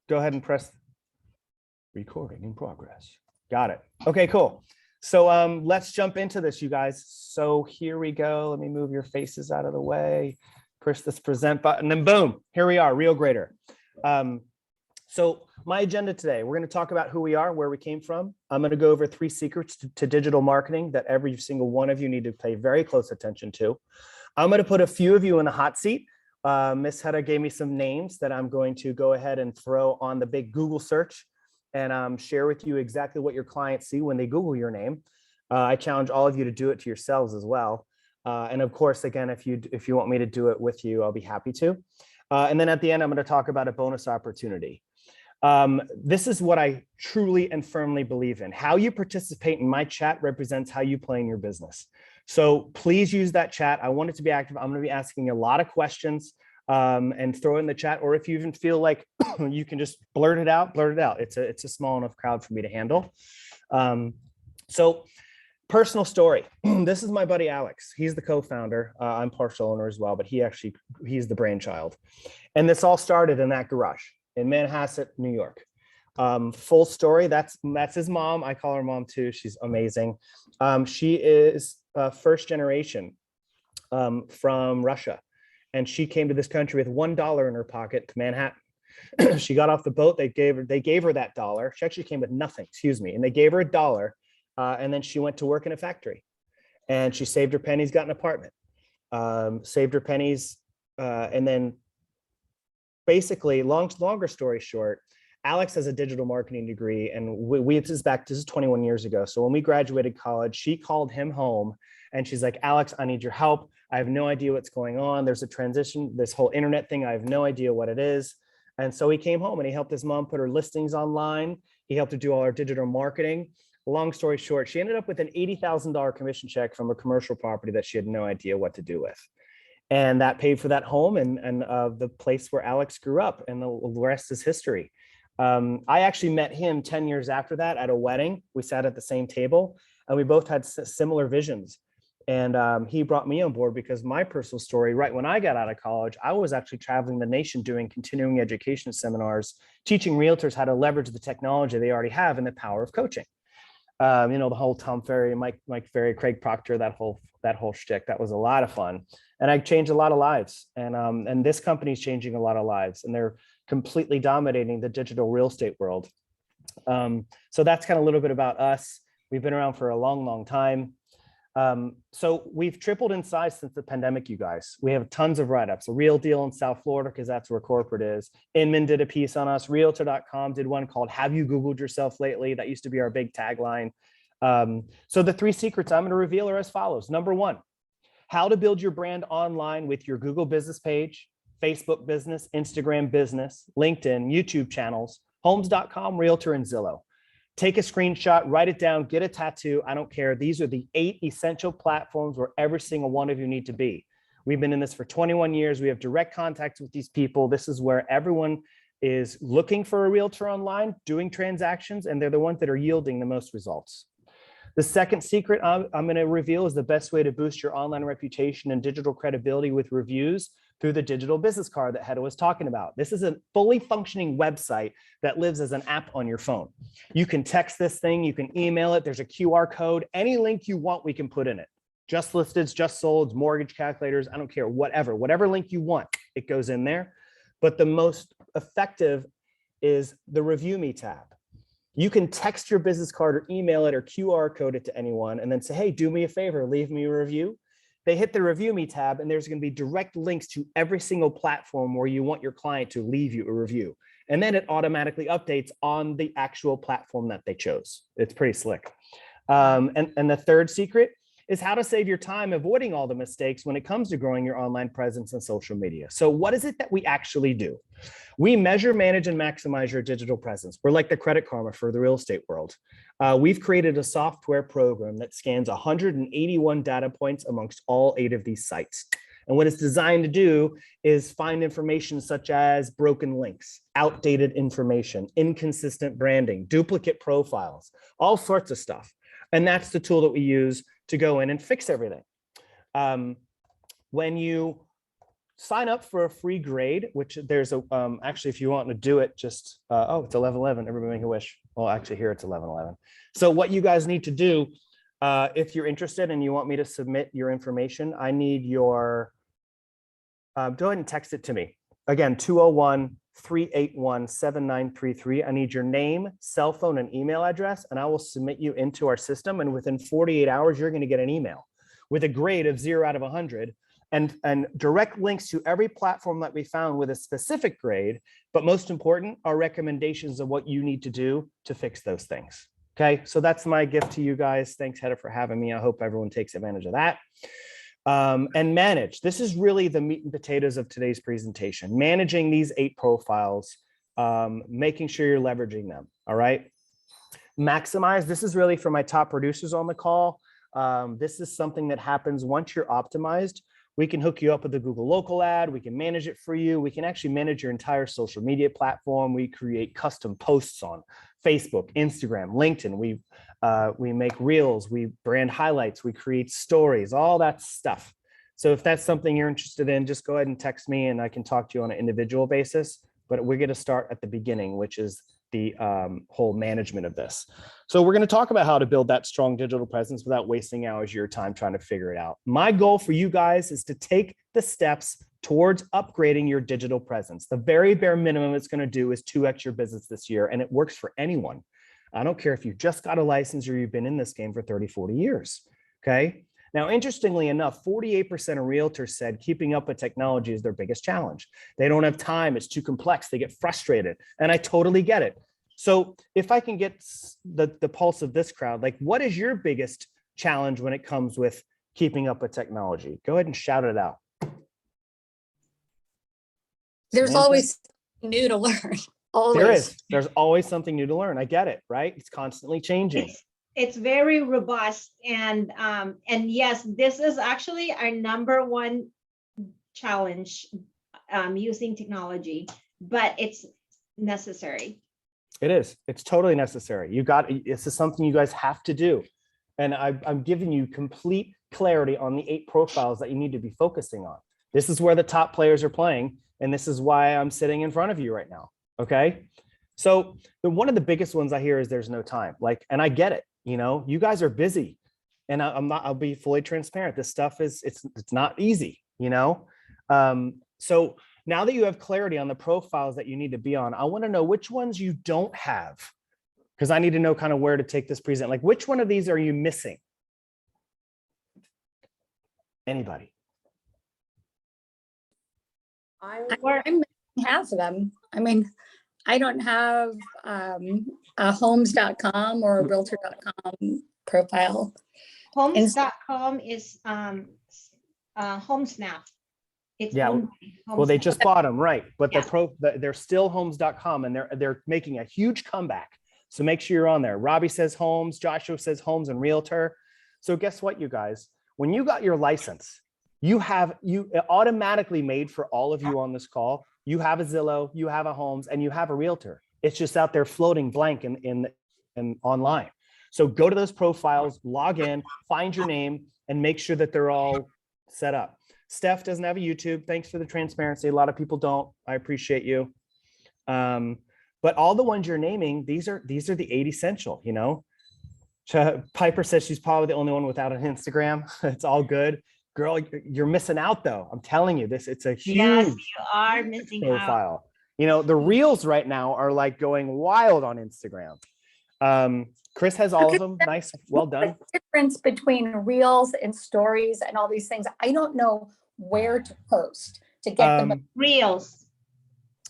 go ahead and press recording in progress. Got it. Okay, cool. So let's jump into this, you guys. So here we go. Let me move your faces out of the way. Push this present button, and boom, here we are, RealGrader. So my agenda today, we're going to talk about who we are, where we came from. I'm going to go over 3 secrets to digital marketing that every single one of you need to pay very close attention to. I'm going to put a few of you in the hot seat. Miss Hedda gave me some names that I'm going to go ahead and throw on the big Google search and share with you exactly what your clients see when they Google your name. I challenge all of you to do it to yourselves as well. And of course, again, if you want me to do it with you, I'll be happy to. And then at the end, I'm going to talk about a bonus opportunity. This is what I truly and firmly believe in. How you participate in my chat represents how you play in your business. So please use that chat. I want it to be active. I'm going to be asking a lot of questions and throw it in the chat. Or if you even feel like you can just blurt it out, blurt it out. It's a small enough crowd for me to handle. So personal story. This is my buddy, Alex. He's the co-founder. I'm partial owner as well, but he's the brainchild. And this all started in that garage in Manhasset, New York. Full story, that's his mom. I call her mom too. She's amazing. She is first generation from Russia. And she came to this country with $1 in her pocket to Manhattan. She got off the boat. They gave her that dollar. She actually came with nothing, excuse me. And they gave her $1. And then she went to work in a factory. And she saved her pennies, got an apartment. Saved her pennies, and then basically, longer story short, Alex has a digital marketing degree, and this is 21 years ago. So when we graduated college, she called him home and she's like, Alex, I need your help. I have no idea what's going on. There's a transition, this whole internet thing. I have no idea what it is. And so he came home and he helped his mom put her listings online. He helped her do all her digital marketing. Long story short, she ended up with an $80,000 commission check from a commercial property that she had no idea what to do with. And that paid for that home and the place where Alex grew up, and the rest is history. I actually met him 10 years after that at a wedding. We sat at the same table and we both had similar visions. And he brought me on board because my personal story, right when I got out of college, I was actually traveling the nation doing continuing education seminars, teaching realtors how to leverage the technology they already have and the power of coaching. The whole Tom Ferry, Mike Ferry, Craig Proctor, that whole shtick. That was a lot of fun, and I changed a lot of lives. And this company is changing a lot of lives, and they're completely dominating the digital real estate world. So that's kind of a little bit about us. We've been around for a long, long time. So we've tripled in size since the pandemic, you guys. We have tons of write-ups. A Real Deal in South Florida, because that's where corporate is. Inman did a piece on us. Realtor.com did one called Have You Googled Yourself Lately? That used to be our big tagline. So the 3 secrets I'm going to reveal are as follows. Number 1, how to build your brand online with your Google business page, Facebook business, Instagram business, LinkedIn, YouTube channels, Homes.com, Realtor, and Zillow. Take a screenshot, write it down, get a tattoo. I don't care. These are the 8 essential platforms where every single one of you need to be. We've been in this for 21 years. We have direct contacts with these people. This is where everyone is looking for a realtor online, doing transactions, and they're the ones that are yielding the most results. The second secret I'm going to reveal is the best way to boost your online reputation and digital credibility with reviews through the digital business card that Hedda was talking about. This is a fully functioning website that lives as an app on your phone. You can text this thing, you can email it, there's a QR code, any link you want, we can put in it. Just listeds, just solds, mortgage calculators, I don't care, whatever link you want, it goes in there. But the most effective is the Review Me tab. You can text your business card or email it or QR code it to anyone and then say, hey, do me a favor, leave me a review. They hit the Review Me tab and there's going to be direct links to every single platform where you want your client to leave you a review. And then it automatically updates on the actual platform that they chose. It's pretty slick. And the third secret is how to save your time avoiding all the mistakes when it comes to growing your online presence on social media. So what is it that we actually do? We measure, manage, and maximize your digital presence. We're like the Credit Karma for the real estate world. We've created a software program that scans 181 data points amongst all 8 of these sites. And what it's designed to do is find information such as broken links, outdated information, inconsistent branding, duplicate profiles, all sorts of stuff. And that's the tool that we use to go in and fix everything. When you sign up for a free grade, which there's a, actually, if you want to do it, just, oh, it's 11:11, everybody make a wish. Well, actually here it's 11:11. So what you guys need to do, if you're interested and you want me to submit your information, I need your, go ahead and text it to me. Again, 201-381-7933. I need your name, cell phone, and email address, and I will submit you into our system. And within 48 hours, you're going to get an email with a grade of 0 out of 100 and direct links to every platform that we found with a specific grade. But most important, are recommendations of what you need to do to fix those things. Okay, so that's my gift to you guys. Thanks, Hedda, for having me. I hope everyone takes advantage of that. And manage. This is really the meat and potatoes of today's presentation. Managing these 8 profiles, making sure you're leveraging them. All right. Maximize. This is really for my top producers on the call. This is something that happens once you're optimized. We can hook you up with a Google local ad. We can manage it for you. We can actually manage your entire social media platform. We create custom posts on Facebook, Instagram, LinkedIn. We make reels, we brand highlights, we create stories, all that stuff. So if that's something you're interested in, just go ahead and text me and I can talk to you on an individual basis. But we're going to start at the beginning, which is the whole management of this. So we're going to talk about how to build that strong digital presence without wasting hours of your time trying to figure it out. My goal for you guys is to take the steps towards upgrading your digital presence. The very bare minimum it's going to do is 2x your business this year, and it works for anyone. I don't care if you just got a license or you've been in this game for 30, 40 years. Okay. Now, interestingly enough, 48% of realtors said keeping up with technology is their biggest challenge. They don't have time. It's too complex. They get frustrated. And I totally get it. So if I can get the pulse of this crowd, like, what is your biggest challenge when it comes with keeping up with technology? Go ahead and shout it out. There's Samantha? always something new to learn. Always. There is. There's always something new to learn. I get it, right? It's constantly changing. It's very robust, and yes, this is actually our #1 challenge, using technology, but it's necessary. It is. It's totally necessary. This is something you guys have to do. And I'm giving you complete clarity on the 8 profiles that you need to be focusing on. This is where the top players are playing. And this is why I'm sitting in front of you right now. Okay. So one of the biggest ones I hear is there's no time. Like, and I get it. You know, you guys are busy, and I'll be fully transparent. This stuff it's not easy, you know? So now that you have clarity on the profiles that you need to be on, I want to know which ones you don't have, because I need to know kind of where to take this present. Like, which one of these are you missing? Anybody? I'm missing half of them. I mean, I don't have a homes.com or a realtor.com profile. Homes.com is HomeSnap. It's Yeah. owned by Well, they HomeSnap. just bought them, right? But Yeah. they're still homes.com, and they're making a huge comeback. So make sure you're on there. Robbie says homes, Joshua says homes and realtor. So guess what, you guys? When you got your license, you automatically made for all of you on this call. You have a Zillow, you have a homes, and you have a realtor. It's just out there floating blank in online. So go to those profiles, log in, find your name, and make sure that they're all set up. Steph doesn't have a YouTube. Thanks for the transparency. A lot of people don't. I appreciate you. But all the ones you're naming, these are the 8 essential, you know. Piper says she's probably the only one without an Instagram. It's all good. Girl, you're missing out though. I'm telling you this, it's a huge Yes, you are missing out. profile. You know, the reels right now are like going wild on Instagram. Chris has all of them. Nice, well done. The difference between reels and stories and all these things, I don't know where to post to get them. Reels.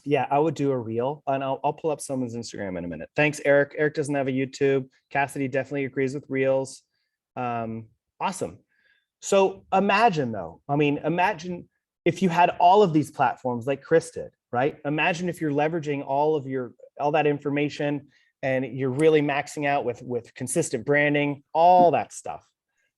Yeah, I would do a reel, and I'll pull up someone's Instagram in a minute. Thanks, Eric. Eric doesn't have a YouTube. Cassidy definitely agrees with reels. Awesome. So imagine though, imagine if you had all of these platforms like Chris did, right? Imagine if you're leveraging all that information and you're really maxing out with consistent branding, all that stuff.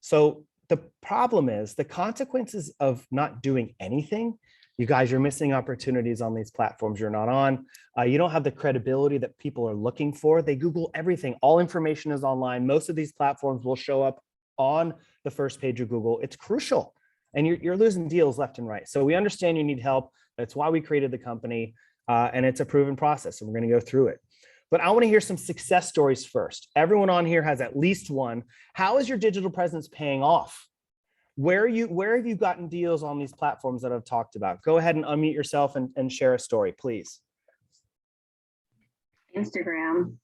So the problem is the consequences of not doing anything. You guys, you're missing opportunities on these platforms you're not on. You don't have the credibility that people are looking for. They Google everything. All information is online. Most of these platforms will show up on the first page of Google. It's crucial. and you're losing deals left and right. So we understand you need help. That's why we created the company, and it's a proven process, and we're going to go through it. But I want to hear some success stories first. Everyone on here has at least one. How is your digital presence paying off? Where have you gotten deals on these platforms that I've talked about? Go ahead and unmute yourself and share a story, please. Instagram.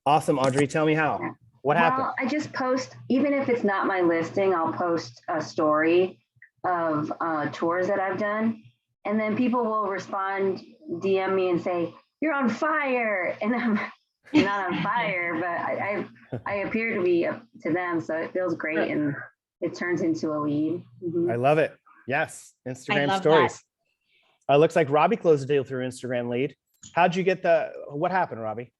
Awesome, Audrey. Tell me how. Yeah. What happened? Well, I just post, even if it's not my listing, I'll post a story of tours that I've done. And then people will respond, DM me and say, "You're on fire." And I'm not on fire, but I appear to be to them. So it feels great. And it turns into a lead. I love it. Yes. Instagram love stories. Looks like Robbie closed a deal through Instagram lead. How'd you get what happened, Robbie?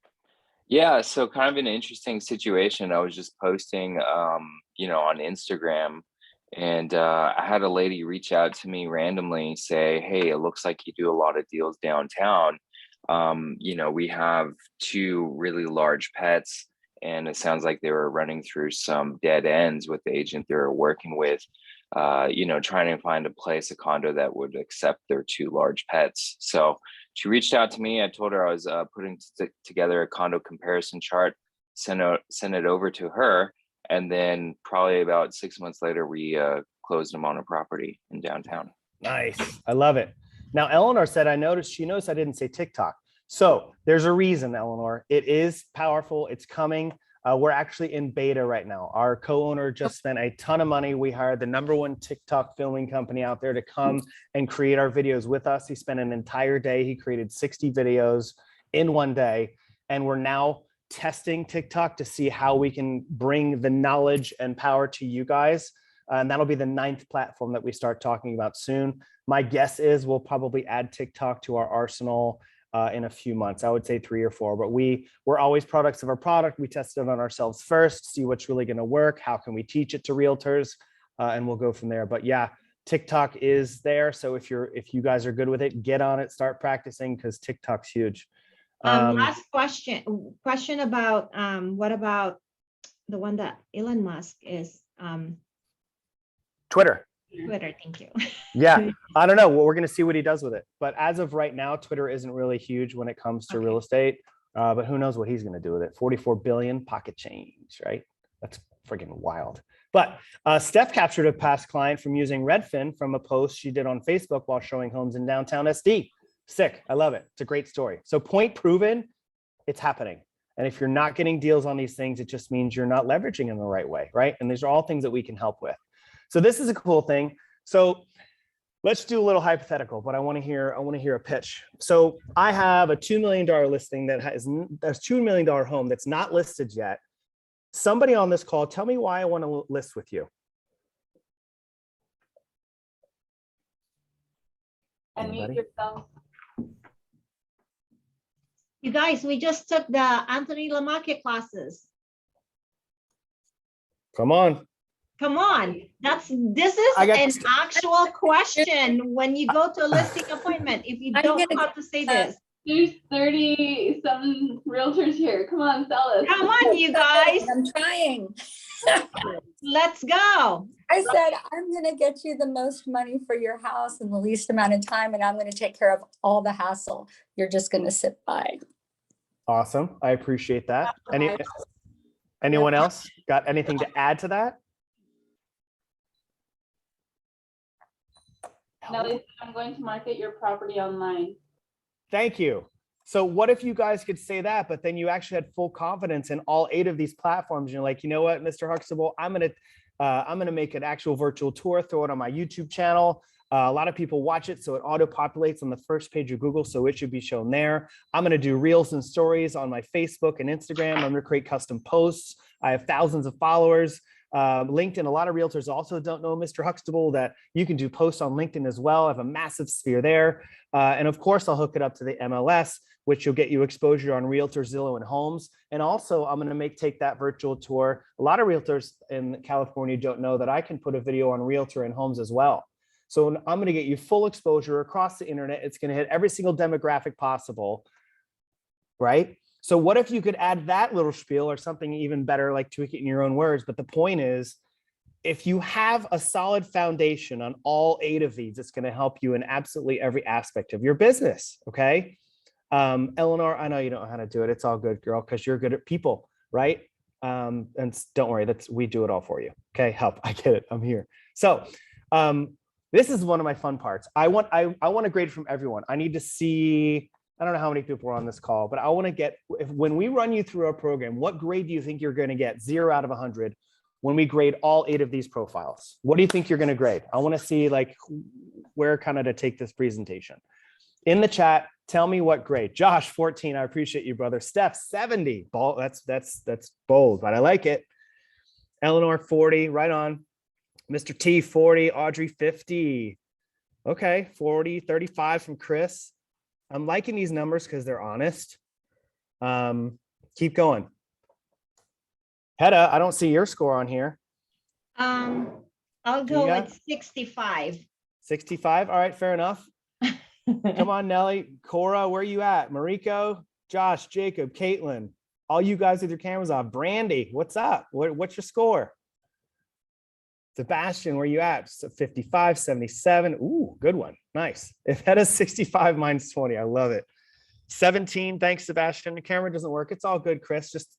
Yeah, so kind of an interesting situation. I was just posting, on Instagram, and I had a lady reach out to me randomly, say, "Hey, it looks like you do a lot of deals downtown. We have 2 really large pets, and it sounds like they were running through some dead ends with the agent they were working with, trying to find a condo that would accept their 2 large pets." So she reached out to me. I told her I was putting together a condo comparison chart, sent it over to her. And then probably about 6 months later, we closed them on a property in downtown. Nice. I love it. Now, Eleanor said, she noticed I didn't say TikTok. So there's a reason, Eleanor. It is powerful. It's coming. We're actually in beta right now. Our co-owner just spent a ton of money. We hired the #1 TikTok filming company out there to come and create our videos with us. He spent an entire day. He created 60 videos in one day. And we're now testing TikTok to see how we can bring the knowledge and power to you guys. And that'll be the 9th platform that we start talking about soon. My guess is we'll probably add TikTok to our arsenal in a few months. I would say 3 or 4, but we're always products of our product. We test it on ourselves first, see what's really going to work. How can we teach it to realtors? And we'll go from there. But yeah, TikTok is there. So if you guys are good with it, get on it, start practicing, because TikTok's huge. Last question about, what about the one that Elon Musk is, Twitter. Twitter, thank you. Yeah, I don't know. Well, we're going to see what he does with it. But as of right now, Twitter isn't really huge when it comes to real estate. But who knows what he's going to do with it? 44 billion pocket change, right? That's freaking wild. But Steph captured a past client from using Redfin from a post she did on Facebook while showing homes in downtown SD. Sick. I love it. It's a great story. So point proven, it's happening. And if you're not getting deals on these things, it just means you're not leveraging in the right way, right? And these are all things that we can help with. So this is a cool thing. So let's do a little hypothetical, but I want to hear a pitch. So I have a $2 million listing that's $2 million home that's not listed yet. Somebody on this call, tell me why I want to list with you. Unmute yourself. You guys, we just took the Anthony LaMacchia classes. Come on. Come on, this is an actual question when you go to a listing appointment. If you don't know how to say this. There's 30-some realtors here. Come on, sell us. Come on, you guys. I'm trying. Let's go. I said, I'm going to get you the most money for your house in the least amount of time, and I'm going to take care of all the hassle. You're just going to sit by. Awesome. I appreciate that. Anyone else got anything to add to that? Nelly, I'm going to market your property online. Thank you. So what if you guys could say that, but then you actually had full confidence in all 8 of these platforms? You're like, you know what, Mr. Huxtable, I'm gonna make an actual virtual tour, throw it on my YouTube channel. A lot of people watch it, so it auto populates on the first page of Google, so it should be shown there. I'm gonna do reels and stories on my Facebook and Instagram. I'm gonna create custom posts. I have thousands of followers. LinkedIn, a lot of realtors also don't know, Mr. Huxtable, that you can do posts on LinkedIn as well. I have a massive sphere there. And of course, I'll hook it up to the MLS, which will get you exposure on Realtor, Zillow, and Homes. And also, I'm going to take that virtual tour. A lot of realtors in California don't know that I can put a video on Realtor and Homes as well. So I'm going to get you full exposure across the internet. It's going to hit every single demographic possible, right? So what if you could add that little spiel or something even better, like tweak it in your own words? But the point is, if you have a solid foundation on all 8 of these, it's going to help you in absolutely every aspect of your business. Okay. Eleanor, I know you don't know how to do it. It's all good, girl, because you're good at people, right? And don't worry, we do it all for you. Okay, help. I get it. I'm here. So this is one of my fun parts. I want a grade from everyone. I need to see, I don't know how many people are on this call, but I want to get, when we run you through our program, what grade do you think you're going to get? 0 out of 100 when we grade all 8 of these profiles. What do you think you're going to grade? I want to see like where kind of to take this presentation. In the chat, tell me what grade. Josh, 14. I appreciate you, brother. Steph, 70. That's bold, but I like it. Eleanor, 40. Right on. Mr. T, 40. Audrey, 50. Okay, 40. 35 from Chris. I'm liking these numbers because they're honest. Keep going. Hedda, I don't see your score on here. I'll go with 65. 65. All right, fair enough. Come on, Nelly. Cora, where you at? Mariko, Josh, Jacob, Caitlin, all you guys with your cameras off. Brandy, what's up? What's your score? Sebastian, where you at? 55, 77. Ooh, good one. Nice. If that is 65 minus 20, I love it. 17. Thanks, Sebastian. The camera doesn't work. It's all good, Chris. Just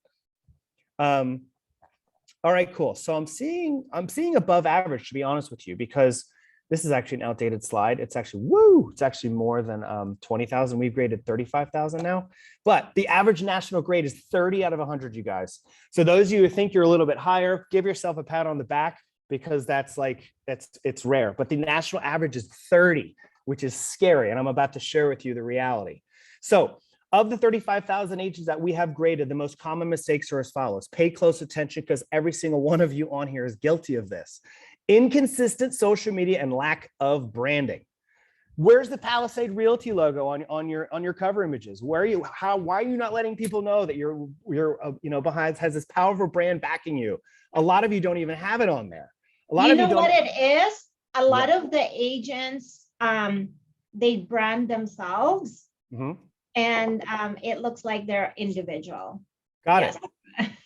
all right, cool. So I'm seeing above average, to be honest with you, because this is actually an outdated slide. It's actually, it's actually more than 20,000. We've graded 35,000 now, but the average national grade is 30 out of 100, you guys. So those of you who think you're a little bit higher, give yourself a pat on the back, because it's rare. But the national average is 30, which is scary. And I'm about to share with you the reality. So of the 35,000 agents that we have graded, the most common mistakes are as follows. Pay close attention, because every single one of you on here is guilty of this. Inconsistent social media and lack of branding. Where's the Palisade Realty logo on your cover images? Why are you not letting people know that you're behind, has this powerful brand backing you? A lot of you don't even have it on there. A lot you of know you don't. What it is? A lot of the agents, they brand themselves, and it looks like they're individual. Got it.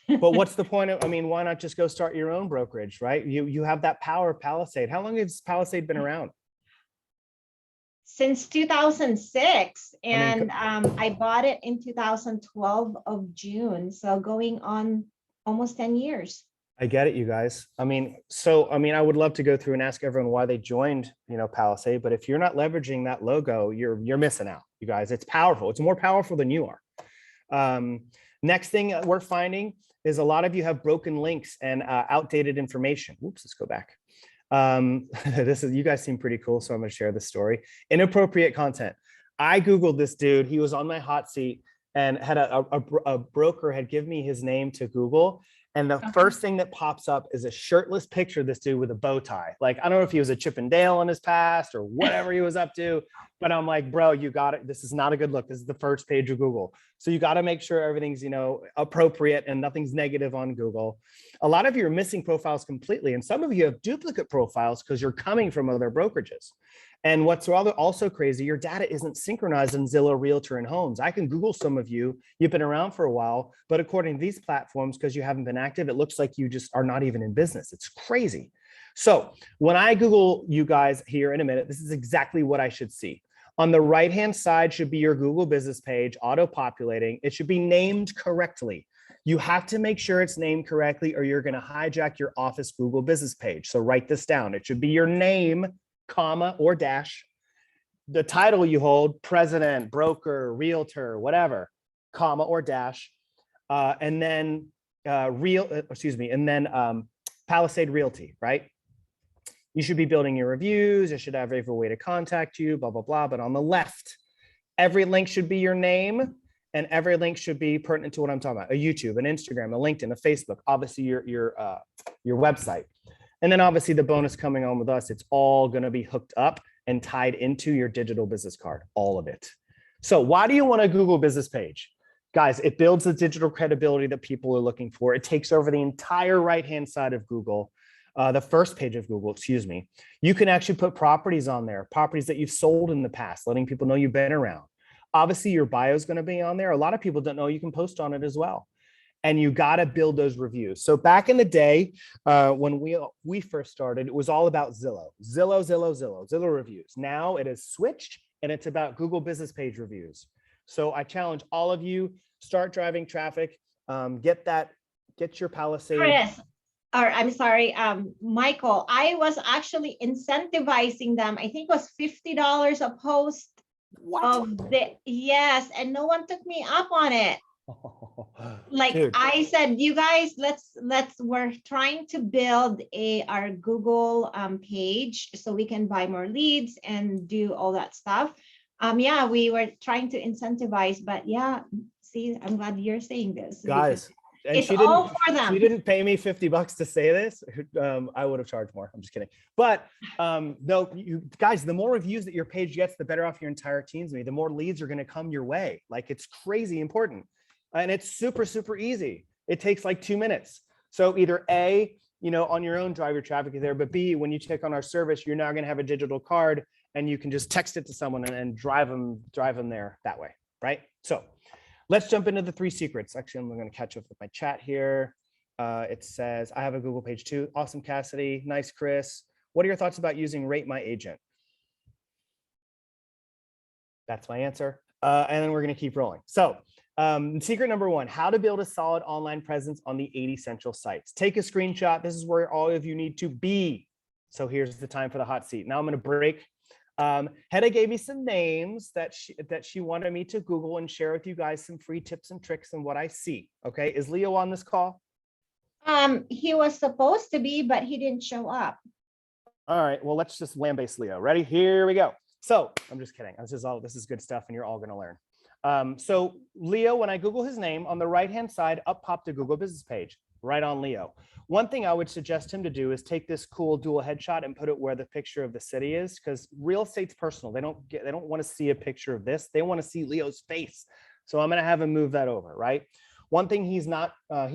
But what's the point of, why not just go start your own brokerage, right? You have that power of Palisade. How long has Palisade been around? Since 2006, and I bought it in 2012 of June, so going on almost 10 years. I get it, you guys. I would love to go through and ask everyone why they joined, Palisade, but if you're not leveraging that logo, you're missing out, you guys. It's powerful. It's more powerful than you are. Next thing we're finding is a lot of you have broken links and outdated information. Oops, let's go back. You guys seem pretty cool, so I'm going to share this story. Inappropriate content. I Googled this dude. He was on my hot seat and had a broker had given me his name to Google. And the first thing that pops up is a shirtless picture of this dude with a bow tie. Like, I don't know if he was a Chip and Dale in his past or whatever he was up to, but I'm like, bro, you got it. This is not a good look. This is the first page of Google. So you got to make sure everything's, appropriate and nothing's negative on Google. A lot of you are missing profiles completely. And some of you have duplicate profiles because you're coming from other brokerages. And what's also crazy, your data isn't synchronized in Zillow, Realtor, and Homes. I can Google some of you. You've been around for a while, but according to these platforms, because you haven't been active, it looks like you just are not even in business. It's crazy. So when I Google you guys here in a minute, this is exactly what I should see. On the right-hand side should be your Google business page, auto-populating. It should be named correctly. You have to make sure it's named correctly or you're going to hijack your office Google business page. So write this down. It should be your name, comma or dash, the title you hold, president, broker, realtor, whatever, comma or dash, and then Palisade Realty, right? You should be building your reviews. It should have every way to contact you, blah, blah, blah. But on the left, every link should be your name and every link should be pertinent to what I'm talking about, a YouTube, an Instagram, a LinkedIn, a Facebook, obviously your website. And then obviously the bonus coming on with us, it's all going to be hooked up and tied into your digital business card, all of it. So why do you want a Google business page? Guys, it builds the digital credibility that people are looking for. It takes over the entire right-hand side of Google, the first page of Google, excuse me. You can actually put properties on there, properties that you've sold in the past, letting people know you've been around. Obviously, your bio is going to be on there. A lot of people don't know you can post on it as well. and you got to build those reviews. So back in the day, when we first started, it was all about Zillow reviews. Now it has switched, and it's about Google Business Page reviews. So I challenge all of you, start driving traffic, get your Palisade. Chris, or I'm sorry, Michael, I was actually incentivizing them. I think it was $50 a post of the, yes, and no one took me up on it. Like Dude. I said, you guys, we're trying to build our Google page so we can buy more leads and do all that stuff. Yeah, we were trying to incentivize, but yeah, see, I'm glad you're saying this. Guys, and it's she all didn't, for them. she didn't pay me $50 to say this. I would have charged more. I'm just kidding. But no, you guys, the more reviews that your page gets, the better off your entire team's gonna be. The more leads are going to come your way. Like, it's crazy important. And it's super, super easy. It takes like 2 minutes. So either A, on your own, drive your traffic there, but B, when you check on our service, you're now going to have a digital card and you can just text it to someone and drive them there that way, right? So let's jump into the 3 secrets. Actually, I'm going to catch up with my chat here. It says, I have a Google page too. Awesome, Cassidy. Nice, Chris. What are your thoughts about using Rate My Agent? That's my answer. And then we're going to keep rolling. So secret number 1, how to build a solid online presence on the 80 Central sites. Take a screenshot. This is where all of you need to be. So here's the time for the hot seat. Now I'm going to break. Hedda gave me some names that she wanted me to Google and share with you guys some free tips and tricks and what I see. Okay, is Leo on this call? He was supposed to be, but he didn't show up. All right, well, let's just land-base Leo. Ready? Here we go. So I'm just kidding. This is good stuff, and you're all going to learn. So Leo, when I Google his name, on the right-hand side, up popped a Google Business page, right on Leo. One thing I would suggest him to do is take this cool dual headshot and put it where the picture of the city is, because real estate's personal. They don't want to see a picture of this. They want to see Leo's face. So I'm going to have him move that over, right? One thing he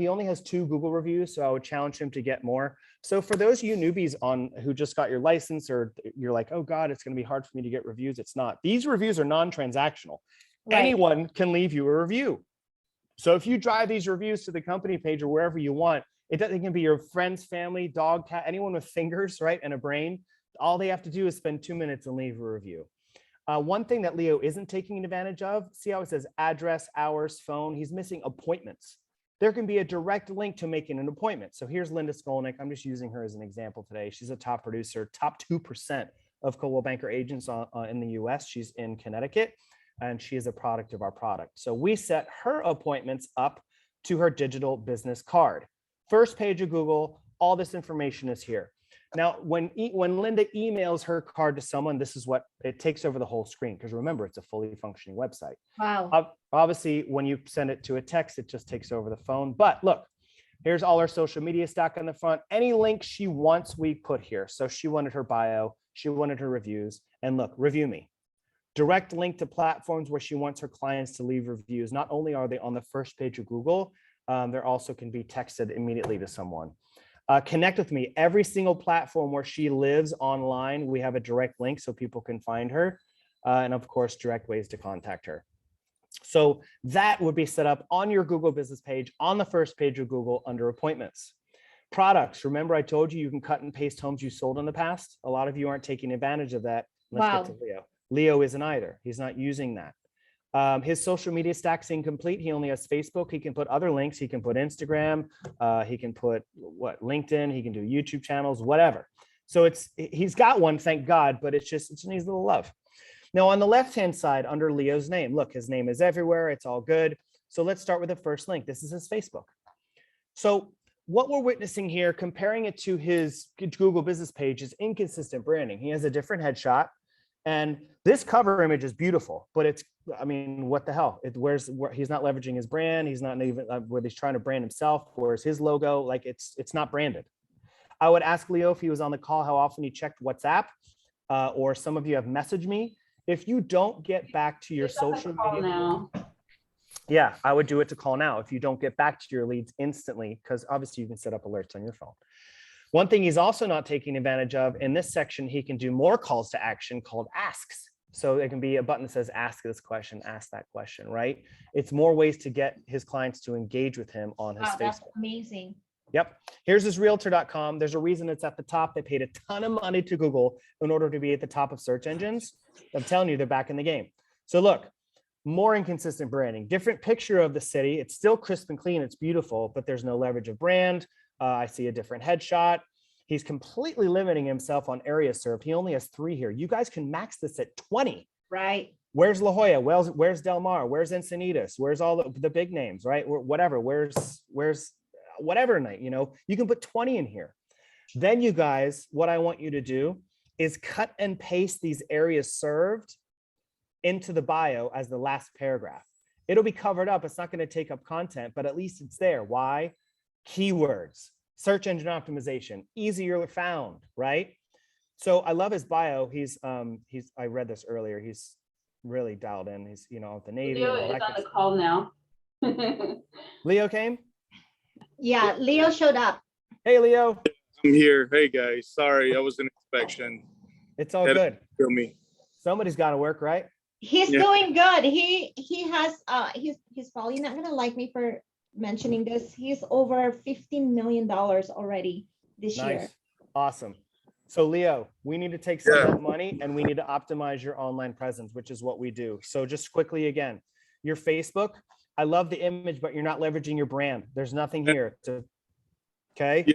only has 2 Google reviews, so I would challenge him to get more. So for those of you newbies who just got your license, or you're like, oh God, it's going to be hard for me to get reviews. It's not. These reviews are non-transactional. Right. Anyone can leave you a review. So if you drive these reviews to the company page or wherever you want, it can be your friends, family, dog, cat, anyone with fingers, right, and a brain. All they have to do is spend 2 minutes and leave a review. One thing that Leo isn't taking advantage of, see how it says address, hours, phone, he's missing appointments. There can be a direct link to making an appointment. So here's Linda Skolnick. I'm just using her as an example today. She's a top producer, top 2% of Coldwell Banker agents in the US. She's in Connecticut, and she is a product of our product. So we set her appointments up to her digital business card. First page of Google, all this information is here. Now, when Linda emails her card to someone, this is what it takes over the whole screen, because remember, it's a fully functioning website. Wow. Obviously, when you send it to a text, it just takes over the phone. But look, here's all our social media stack on the front. Any link she wants, we put here. So she wanted her bio, she wanted her reviews, and look, review me. Direct link to platforms where she wants her clients to leave reviews. Not only are they on the first page of Google, they also can be texted immediately to someone. Connect with me. Every single platform where she lives online, we have a direct link so people can find her. And of course, direct ways to contact her. So that would be set up on your Google business page on the first page of Google under appointments. Products. Remember, I told you can cut and paste homes you sold in the past. A lot of you aren't taking advantage of that. Let's get to Leo. Leo isn't either. He's not using that. His social media stack's incomplete. He only has Facebook. He can put other links. He can put Instagram. He can put LinkedIn. He can do YouTube channels, whatever. So he's got one, thank God, but it needs a little love. Now on the left-hand side under Leo's name, look, his name is everywhere. It's all good. So let's start with the first link. This is his Facebook. So what we're witnessing here, comparing it to his Google business page, is inconsistent branding. He has a different headshot. And this cover image is beautiful, but what the hell? He's not leveraging his brand. He's not even where he's trying to brand himself. Where's his logo? Like it's not branded. I would ask Leo if he was on the call, how often he checked WhatsApp, or some of you have messaged me. If you don't get back to your social media now. Yeah, I would do it to call now. If you don't get back to your leads instantly, because obviously you can set up alerts on your phone. One thing he's also not taking advantage of in this section, he can do more calls to action called asks. So it can be a button that says, ask this question, ask that question, right? It's more ways to get his clients to engage with him on his Wow, that's Facebook. amazing. Yep. Here's his realtor.com. There's a reason it's at the top. They paid a ton of money to Google in order to be at the top of search engines. I'm telling you, they're back in the game. So look, more inconsistent branding, different picture of the city. It's still crisp and clean. It's beautiful, but there's no leverage of brand. I see a different headshot. He's completely limiting himself on areas served. He only has 3 here. You guys can max this at 20. Right. Where's La Jolla? Where's Del Mar? Where's Encinitas? Where's all the big names, right? Whatever. Where's whatever night, you can put 20 in here. Then you guys, what I want you to do is cut and paste these areas served into the bio as the last paragraph. It'll be covered up. It's not going to take up content, but at least it's there. Why? Keywords, search engine optimization, easier found, right? So I love his bio. I read this earlier. He's really dialed in. He's, with the Navy. Leo and all is that on good the call now. stuff. Leo came. Yeah, Leo showed up. Hey, Leo. I'm here. Hey guys, sorry, I was in inspection. It's all Had to good. Kill me. Somebody's got to work, right? He's Yeah. doing good. He has he's probably not gonna like me for mentioning this. He's over $15 million already this year. Nice. Awesome. So Leo, we need to take some Yeah. of that money and we need to optimize your online presence, which is what we do. So just quickly again, your Facebook, I love the image, but you're not leveraging your brand. There's nothing here to, okay? Yeah.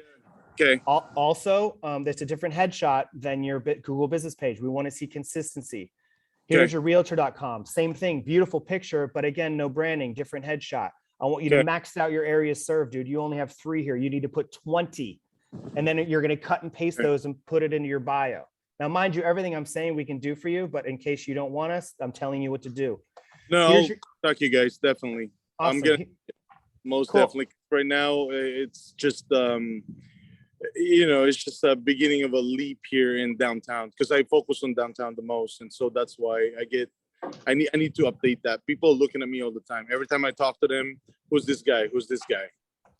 Okay. Also, there's a different headshot than your Google business page. We want to see consistency. Here's your realtor.com. Same thing, beautiful picture, but again, no branding, different headshot. I want you to Okay. max out your areas served, dude. You only have 3 here. You need to put 20. And then you're going to cut and paste Okay. those and put it into your bio. Now, mind you, everything I'm saying we can do for you, but in case you don't want us, I'm telling you what to do. No, Here's I'll your- talk to you guys definitely. awesome. I'm gonna most Cool. definitely right now. It's just it's just a beginning of a leap here in downtown because I focus on downtown the most, and so that's why I need to update that. People are looking at me all the time. Every time I talk to them, who's this guy? Who's this guy?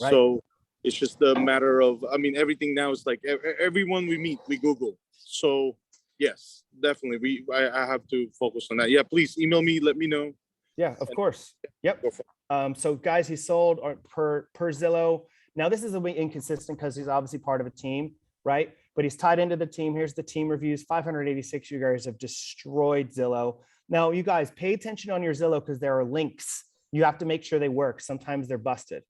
Right. So it's just a matter of, everything now is like everyone we meet, we Google. So yes, definitely. I have to focus on that. Yeah, please email me, let me know. Yeah, of course. Yep. Go for So guys, he sold per Zillow. Now this is a bit inconsistent because he's obviously part of a team, right? But he's tied into the team. Here's the team reviews. 586. You guys have destroyed Zillow. Now you guys pay attention on your Zillow because there are links. You have to make sure they work. Sometimes they're busted.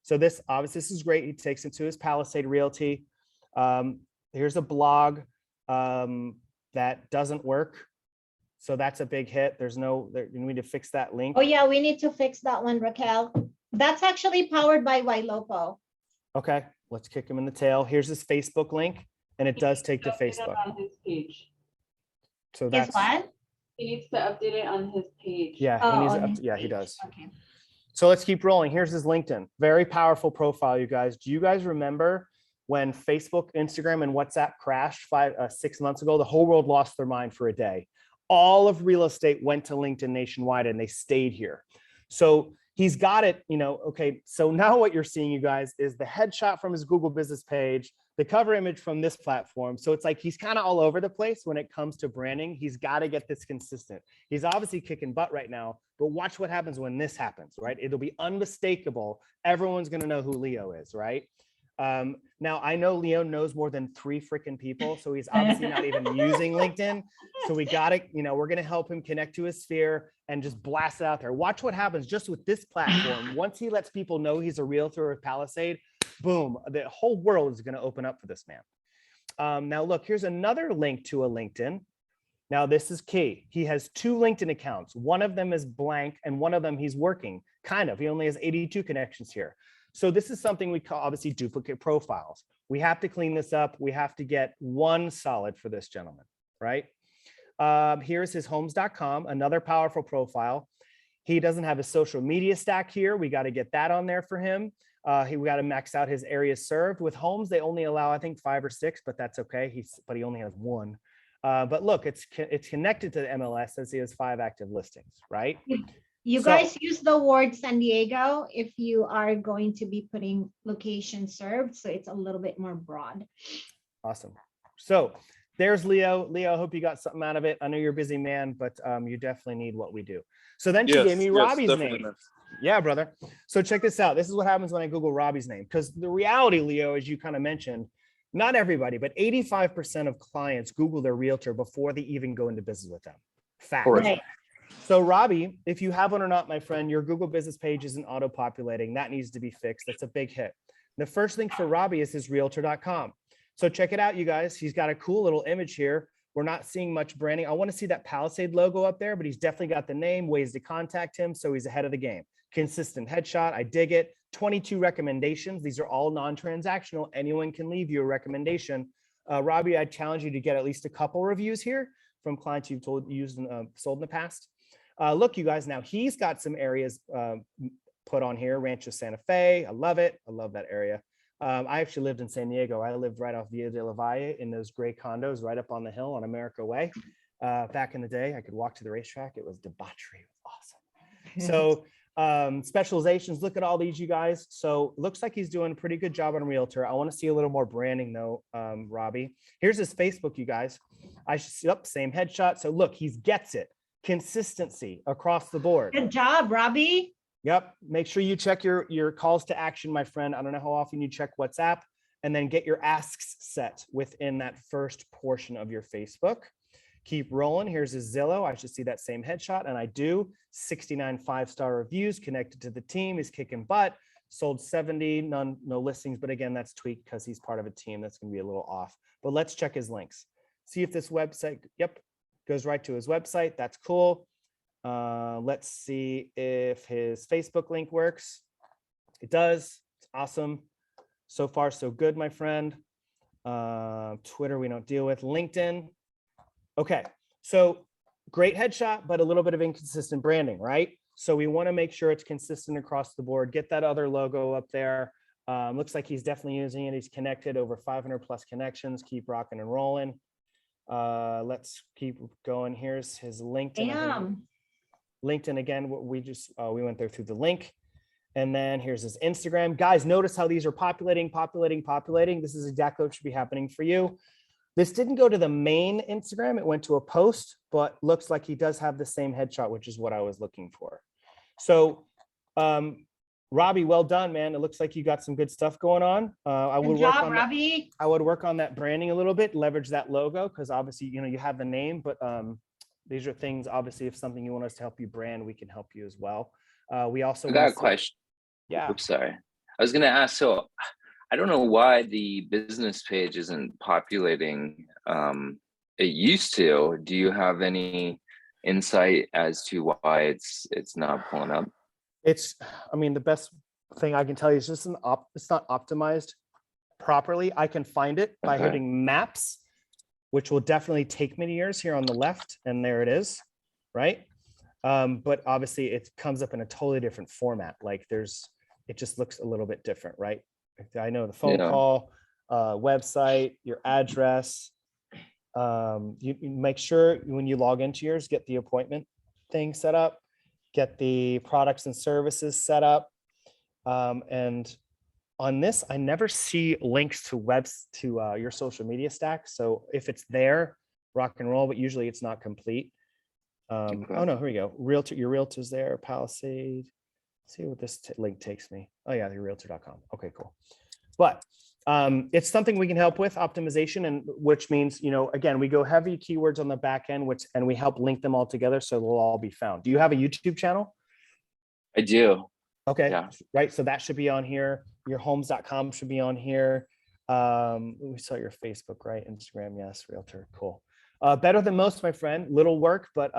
So this is great. He takes it to his Palisade Realty. Here's a blog that doesn't work. So that's a big hit. You need to fix that link. Oh yeah, we need to fix that one, Raquel. That's actually powered by Ylopo. Okay, let's kick him in the tail. Here's his Facebook link, and it does take to Update it Facebook. on his page. So Guess that's what? He needs to update it on his page. yeah, Oh, he needs on to his yeah, he page. does. Okay. So let's keep rolling. Here's his LinkedIn. Very powerful profile, you guys. Do you guys remember when Facebook, Instagram, and WhatsApp crashed 6 months ago? The whole world lost their mind for a day. All of real estate went to LinkedIn nationwide and they stayed here. So he's got it, okay. So now what you're seeing, you guys, is the headshot from his Google business page, the cover image from this platform. So it's like he's kind of all over the place when it comes to branding. He's got to get this consistent. He's obviously kicking butt right now, but watch what happens when this happens, right? It'll be unmistakable. Everyone's going to know who Leo is, right? Now I know Leo knows more than 3 freaking people, so he's obviously not even using LinkedIn. So we got to, we're going to help him connect to his sphere and just blast it out there. Watch what happens just with this platform. Once he lets people know he's a realtor with Palisade, boom, the whole world is going to open up for this man. Now look, here's another link to a LinkedIn. Now this is key. He has 2 LinkedIn accounts. One of them is blank and one of them he's working, kind of. He only has 82 connections here. So this is something we call obviously duplicate profiles. We have to clean this up. We have to get one solid for this gentleman, right? Here's his homes.com, another powerful profile. He doesn't have a social media stack here. We got to get that on there for him. We got to max out his areas served. With homes, they only allow, I think, 5 or 6, but that's okay. But he only has 1. But look, it's connected to the MLS as he has 5 active listings, right? You So- guys use the word San Diego if you are going to be putting location served, so it's a little bit more broad. Awesome. So There's Leo. Leo, I hope you got something out of it. I know you're a busy man, but you definitely need what we do. So then she gave me Robbie's definitely, name. man. Yeah, brother. So check this out. This is what happens when I Google Robbie's name. Because the reality, Leo, as you kind of mentioned, not everybody, but 85% of clients Google their realtor before they even go into business with them. Fact. Correct. Right. So Robbie, if you have one or not, my friend, your Google business page isn't auto-populating. That needs to be fixed. That's a big hit. The first link for Robbie is his realtor.com. So check it out, you guys. He's got a cool little image here. We're not seeing much branding. I want to see that Palisade logo up there, but he's definitely got the name, ways to contact him. So he's ahead of the game. Consistent headshot. I dig it. 22 recommendations. These are all non-transactional. Anyone can leave you a recommendation. Robbie, I challenge you to get at least a couple reviews here from clients you've used and sold in the past. Look, you guys, now he's got some areas put on here. Rancho Santa Fe. I love it. I love that area. I actually lived in San Diego. I lived right off Via de la Valle in those gray condos right up on the hill on America Way. Back in the day, I could walk to the racetrack. It was debauchery. It was awesome. So specializations, look at all these, you guys. So it looks like he's doing a pretty good job on Realtor. I want to see a little more branding though, Robbie. Here's his Facebook, you guys. I should see, same headshot. So look, he gets it. Consistency across the board. Good job, Robbie. Yep. Make sure you check your calls to action, my friend. I don't know how often you check WhatsApp, and then get your asks set within that first portion of your Facebook. Keep rolling. Here's his Zillow. I should see that same headshot, and I do. 69 5-star reviews, connected to the team. He's kicking butt. Sold 70, no listings, but again, that's tweaked because he's part of a team that's going to be a little off. But let's check his links. See if this website, yep, goes right to his website. That's cool. Let's see if his Facebook link works. It does. It's awesome. So far, so good, my friend. Twitter, we don't deal with. LinkedIn. Okay, so great headshot, but a little bit of inconsistent branding, right? So we want to make sure it's consistent across the board. Get that other logo up there. Looks like he's definitely using it. He's connected over 500 plus connections. Keep rocking and rolling. Let's keep going. Here's his LinkedIn. Damn. LinkedIn again, we went there through the link. And then here's his Instagram. Guys, notice how these are populating. This is exactly what should be happening for you. This didn't go to the main Instagram. It went to a post, but looks like he does have the same headshot, which is what I was looking for. So, Robbie, well done, man. It looks like you got some good stuff going on. Good job, Robbie. I would work on that branding a little bit, leverage that logo, because obviously, you have the name, but these are things, obviously, if something you want us to help you brand, we can help you as well. We also I got a question. Yeah. Oops, sorry. I was going to ask, so I don't know why the business page isn't populating. It used to. Do you have any insight as to why it's not pulling up? The best thing I can tell you is just it's not optimized properly. I can find it by hitting maps, which will definitely take me to yours here on the left. And there it is, right? But obviously it comes up in a totally different format. Like it just looks a little bit different, right? I know the phone call, website, your address. You make sure when you log into yours, get the appointment thing set up, get the products and services set up. And on this, I never see links to your social media stack. So if it's there, rock and roll, but usually it's not complete. Oh no, here we go. Your realtor's there, Palisade. Let's see what this link takes me. Oh yeah, the realtor.com. Okay, cool. But it's something we can help with, optimization, and which means, again, we go heavy keywords on the back end, and we help link them all together so they'll all be found. Do you have a YouTube channel? I do. Okay, yeah. Right. So that should be on here. Your homes.com should be on here. We saw your Facebook, right? Instagram, yes, realtor. Cool. Better than most, my friend. Little work, but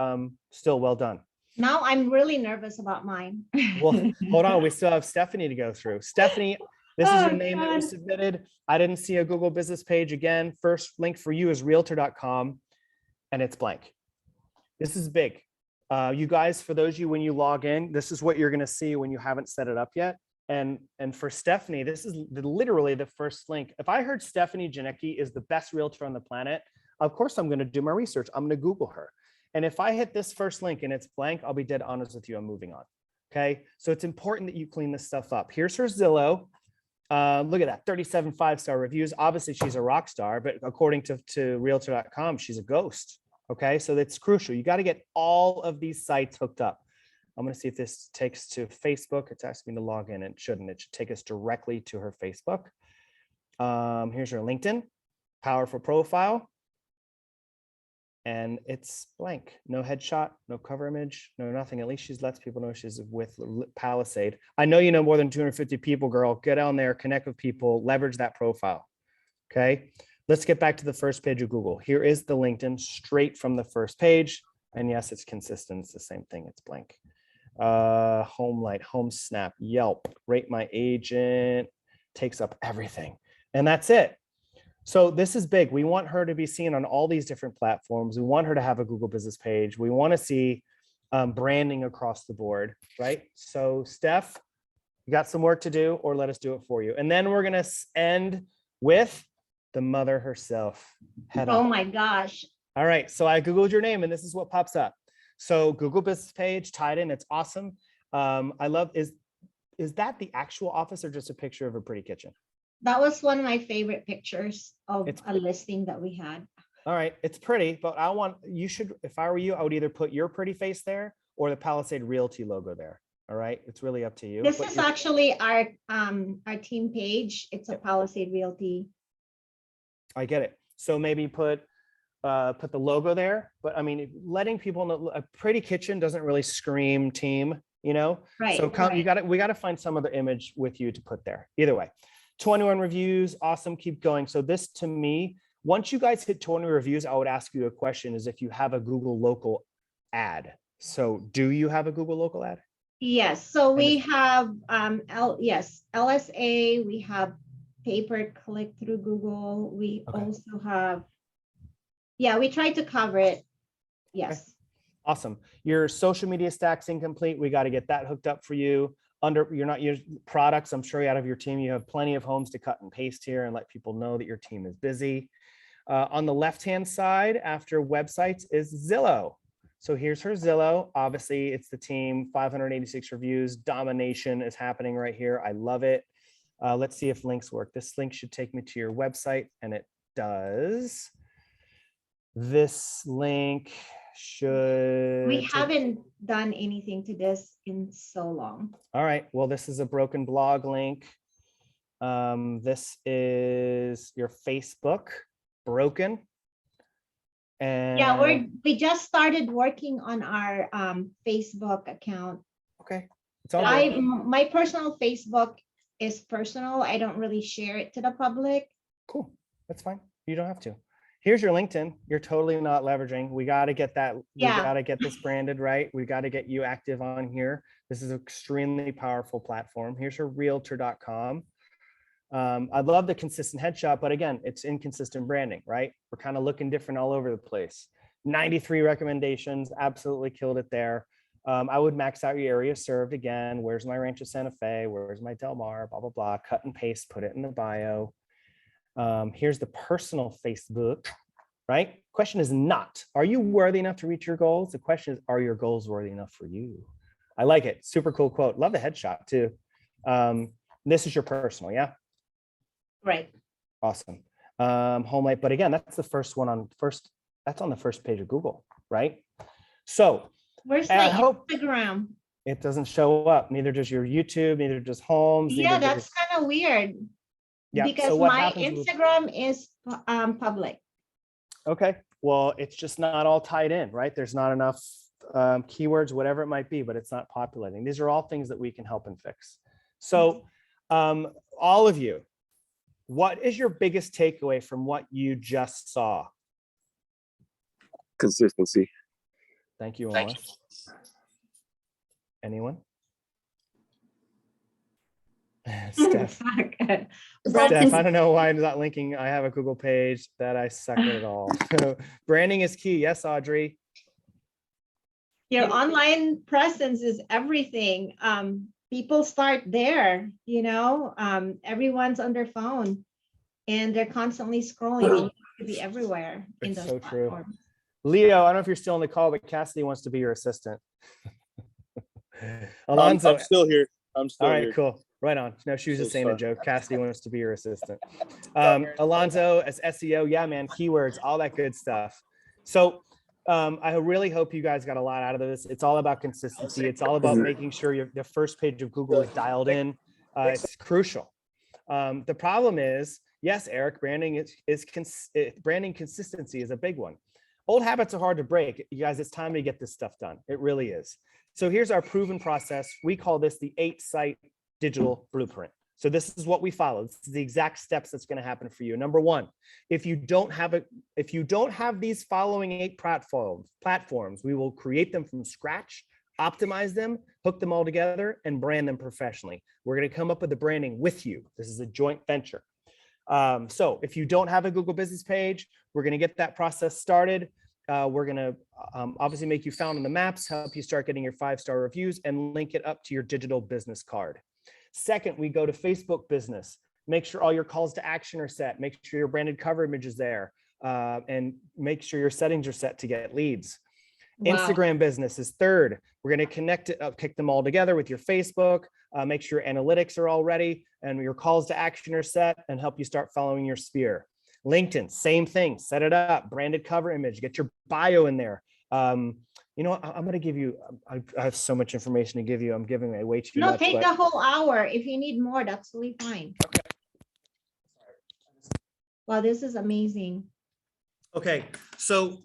still well done. Now I'm really nervous about mine. Well, hold on. We still have Stephanie to go through. Stephanie, this is your name that was submitted. I didn't see a Google business page. Again, first link for you is realtor.com, and it's blank. This is big. You guys, for those of you, when you log in, this is what you're going to see when you haven't set it up yet. And for Stephanie, this is literally the first link. If I heard Stephanie Janicki is the best realtor on the planet, of course, I'm going to do my research. I'm going to Google her. And if I hit this first link and it's blank, I'll be dead honest with you. I'm moving on. Okay. So it's important that you clean this stuff up. Here's her Zillow. Look at that, 37 5-star reviews. Obviously, she's a rock star, but according to Realtor.com, she's a ghost. Okay, so that's crucial. You got to get all of these sites hooked up. I'm going to see if this takes to Facebook. It's asking me to log in. It shouldn't. It should take us directly to her Facebook. Here's her LinkedIn, powerful profile. And it's blank, no headshot, no cover image, no nothing. At least she lets people know she's with Palisade. I know you know more than 250 people, girl. Get on there, connect with people, leverage that profile. Okay, let's get back to the first page of Google. Here is the LinkedIn straight from the first page. And yes, it's consistent. It's the same thing. It's blank. Homelight, HomeSnap, Yelp, Rate My Agent, takes up everything. And that's it. So this is big. We want her to be seen on all these different platforms. We want her to have a Google business page. We want to see branding across the board, right? So Steph, you got some work to do, or let us do it for you. And then we're going to end with the mother herself. Head Oh up. my gosh. All right. So I Googled your name and this is what pops up. So Google business page tied in. It's awesome. I love, is that the actual office or just a picture of a pretty kitchen? That was one of my favorite pictures of It's- a listing that we had. All right, it's pretty, but you should, if I were you, I would either put your pretty face there or the Palisade Realty logo there. All right, it's really up to you. This But is you- actually our team page. It's a Palisade Realty. I get it. So maybe put the logo there, but I mean, letting people know a pretty kitchen doesn't really scream team, you know? Right. So come, right. we got to find some other image with you to put there. Either way, 21 reviews, awesome. Keep going. So this to me, once you guys hit 20 reviews, I would ask you a question: is if you have a Google local ad. So do you have a Google local ad? Yes, so And we it's- have LSA, we have pay-per-click through Google. We Okay. also have, yeah, we try to cover it. Yes. Awesome. Your social media stack's incomplete. We got to get that hooked up for you. You're not using products. I'm sure out of your team, you have plenty of homes to cut and paste here and let people know that your team is busy. On the left-hand side, after websites, is Zillow. So here's her Zillow. Obviously, it's the team, 586 reviews. Domination is happening right here. I love it. Let's see if links work. This link should take me to your website, and it does. This link should. We take- haven't done anything to this in so long. All right, well, this is a broken blog link. This is your Facebook, broken. And Yeah, we just started working on our Facebook account. okay. It's all good. My personal Facebook is personal. I don't really share it to the public. Cool. That's fine. You don't have to. Here's your LinkedIn. You're totally not leveraging. We got to get that. We Yeah. got to get this branded right. We got to get you active on here. This is an extremely powerful platform. Here's your realtor.com. I love the consistent headshot, but again, it's inconsistent branding, right? We're kind of looking different all over the place. 93 recommendations, absolutely killed it there. I would max out your area served again. Where's my Rancho Santa Fe? Where's my Del Mar? Blah, blah, blah. Cut and paste, put it in the bio. Here's the personal Facebook, right? Question is not, are you worthy enough to reach your goals? The question is, are your goals worthy enough for you? I like it. Super cool quote. Love the headshot too. This is your personal, yeah? Right. Awesome. Homelight, but again, that's the first one that's on the first page of Google, right? So Where's I my hope Instagram? it doesn't show up. Neither does your YouTube, neither does Homes. Yeah, neither does- that's kind of weird. Yeah, so Because what my happens with- Instagram is public. Okay, well, it's just not all tied in, right? There's not enough keywords, whatever it might be, but it's not populating. These are all things that we can help and fix. So all of you, what is your biggest takeaway from what you just saw? Consistency. Thank you, Ola. Anyone? Steph. Okay. Steph, I don't know why I'm not linking. I have a Google page that I suck at it all. Branding is key. Yes, Audrey. Your online presence is everything. People start there, everyone's on their phone and they're constantly scrolling. You need to be everywhere in It's those so true. platforms. Leo, I don't know if you're still on the call, but Cassidy wants to be your assistant. I'm Alonso. still here. I'm still All right, here. cool. Right on. No, she was So just saying a sorry. joke. Cassidy wants to be your assistant. Alonzo as SEO. Yeah, man. Keywords, all that good stuff. So I really hope you guys got a lot out of this. It's all about consistency. It's all about making sure the first page of Google is dialed in. It's crucial. The problem is, yes, Eric, branding branding consistency is a big one. Old habits are hard to break. You guys, it's time to get this stuff done. It really is. So here's our proven process. We call this the 8-site digital blueprint. So this is what we follow. This is the exact steps that's going to happen for you. Number one, if you don't have these following 8 platforms, we will create them from scratch, optimize them, hook them all together, and brand them professionally. We're going to come up with the branding with you. This is a joint venture. So if you don't have a Google business page, we're going to get that process started. We're going to obviously make you found on the maps, help you start getting your 5-star reviews, and link it up to your digital business card. Second, we go to Facebook business. Make sure all your calls to action are set. Make sure your branded cover image is there, and make sure your settings are set to get leads. Wow. Instagram business is third. We're going to connect it up, kick them all together with your Facebook, make sure your analytics are all ready and your calls to action are set, and help you start following your sphere. LinkedIn, same thing, set it up, branded cover image, get your bio in there. You know what, I'm going to give you, I have so much information to give you. I'm giving away way too No, much. take but- the whole hour. If you need more, that's totally fine. Okay. Wow, this is amazing. Okay, so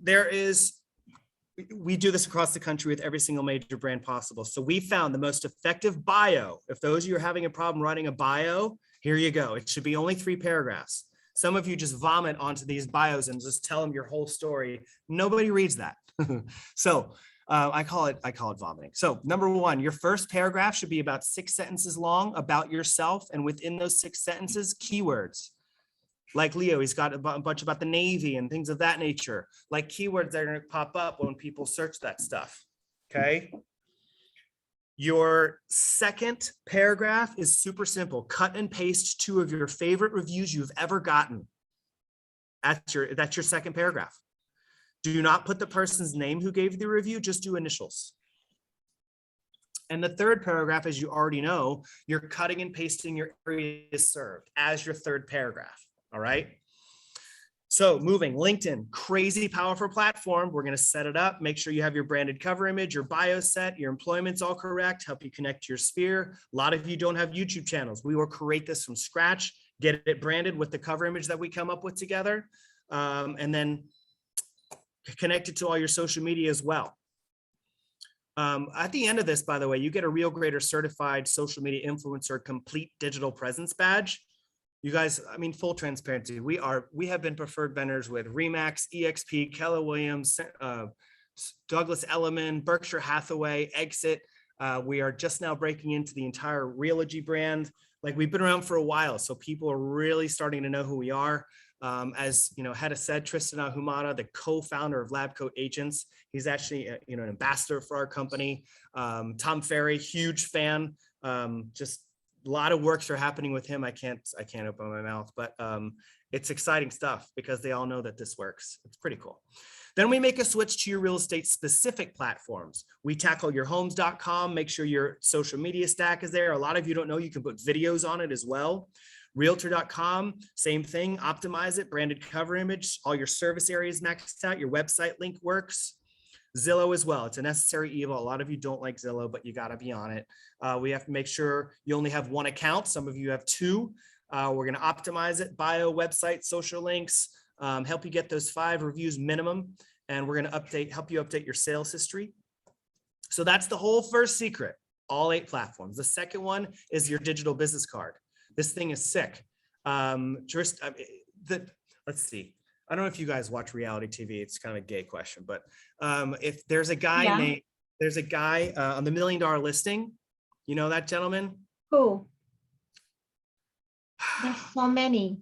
we do this across the country with every single major brand possible. So we found the most effective bio. If those of you are having a problem writing a bio, here you go. It should be only 3 paragraphs. Some of you just vomit onto these bios and just tell them your whole story. Nobody reads that. So I call it vomiting. So number one, your first paragraph should be about 6 sentences long about yourself. And within those 6 sentences, keywords. Like Leo, he's got a bunch about the Navy and things of that nature, like keywords that are going to pop up when people search that stuff. Okay. Your second paragraph is super simple. Cut and paste 2 of your favorite reviews you've ever gotten. That's your second paragraph. Do not put the person's name who gave the review, just do initials. And the third paragraph, as you already know, you're cutting and pasting your areas served as your third paragraph. All right. So moving, LinkedIn, crazy powerful platform. We're going to set it up. Make sure you have your branded cover image, your bio set, your employment's all correct, help you connect to your sphere. A lot of you don't have YouTube channels. We will create this from scratch, get it branded with the cover image that we come up with together, and then connect it to all your social media as well. At the end of this, by the way, you get a Real Grader certified social media influencer complete digital presence badge. You guys, I mean, full transparency. We have been preferred vendors with Remax, EXP, Keller Williams, Douglas Elliman, Berkshire Hathaway, Exit. We are just now breaking into the entire Realogy brand. Like, we've been around for a while, so people are really starting to know who we are. As you know, Hedda said, Tristan Ahumada, the co-founder of Lab Coat Agents, he's actually an ambassador for our company. Tom Ferry, huge fan. Just a lot of works are happening with him. I can't open my mouth, but it's exciting stuff because they all know that this works. It's pretty cool. Then we make a switch to your real estate specific platforms. We tackle your homes.com, make sure your social media stack is there. A lot of you don't know you can put videos on it as well. Realtor.com, same thing, optimize it, branded cover image, all your service areas maxed out, your website link works. Zillow as well. It's a necessary evil. A lot of you don't like Zillow, but you got to be on it. We have to make sure you only have 1 account. Some of you have 2. We're going to optimize it, bio, website, social links, help you get those 5 reviews minimum. And we're going to help you update your sales history. So that's the whole first secret, all 8 platforms. The second one is your digital business card. This thing is sick. Let's see. I don't know if you guys watch reality TV. It's kind of a gay question, but if there's a guy on the $1 Million Listing, you know that gentleman? Who? There's so many.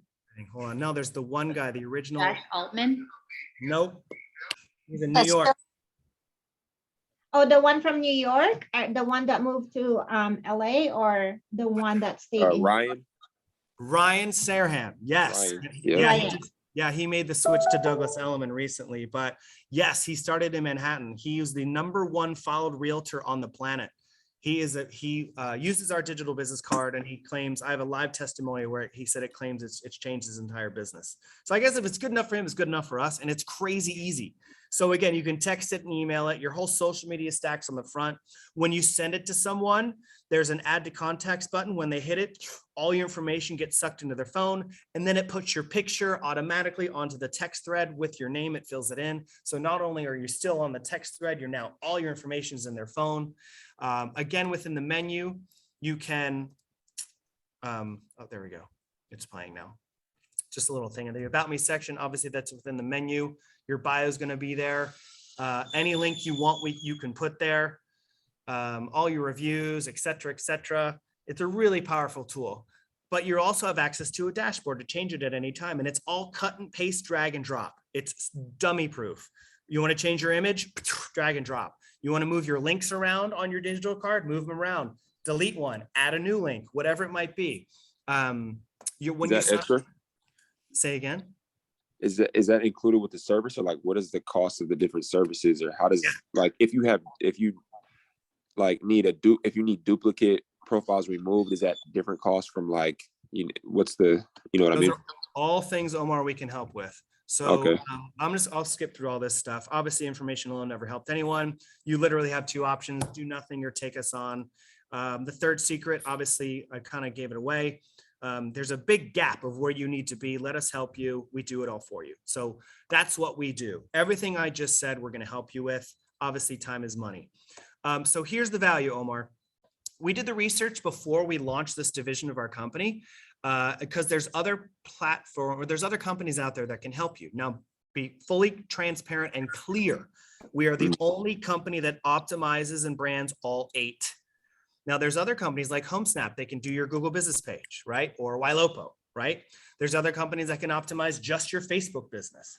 Hold on. No, there's the one guy, the original. Josh Altman. Nope. He's in New York. Oh, the one from New York, the one that moved to LA, or the one that stayed in Ryan Serhant. Yes. Ryan, Yeah, he made the switch to Douglas Elliman recently, but yes, he started in Manhattan. He was the #1 followed realtor on the planet. He uses our digital business card, and he claims, I have a live testimony where he said it claims it's changed his entire business. So I guess if it's good enough for him, it's good enough for us, and it's crazy easy. So again, you can text it and email it. Your whole social media stacks on the front. When you send it to someone, there's an add to contacts button. When they hit it, all your information gets sucked into their phone, and then it puts your picture automatically onto the text thread with your name. It fills it in. So not only are you still on the text thread, you're now, all your information is in their phone. Again, within the menu, you can, oh, there we go. It's playing now. Just a little thing in the About Me section. Obviously, that's within the menu. Your bio is going to be there. Any link you want, you can put there. All your reviews, et cetera, et cetera. It's a really powerful tool. But you also have access to a dashboard to change it at any time. And it's all cut and paste, drag and drop. It's dummy proof. You want to change your image, drag and drop. You want to move your links around on your digital card, move them around, delete one, add a new link, whatever it might be. Extra? Say again? Is that included with the service, or like what is the cost of the different services, or how does like if you need duplicate profiles removed, is that different cost from like, what's the, you know what I mean? Are all things, Omar, we can help with. So okay. I'll skip through all this stuff. Obviously, information alone never helped anyone. You literally have two options: do nothing or take us on. The third secret, obviously, I kind of gave it away. There's a big gap of where you need to be. Let us help you. We do it all for you. So that's what we do. Everything I just said, we're going to help you with. Obviously, time is money. So here's the value, Omar. We did the research before we launched this division of our company, because there's other there's other companies out there that can help you. Now, be fully transparent and clear. We are the only company that optimizes and brands all 8. Now, there's other companies like HomeSnap. They can do your Google business page, right? Or Ylopo, right? There's other companies that can optimize just your Facebook business,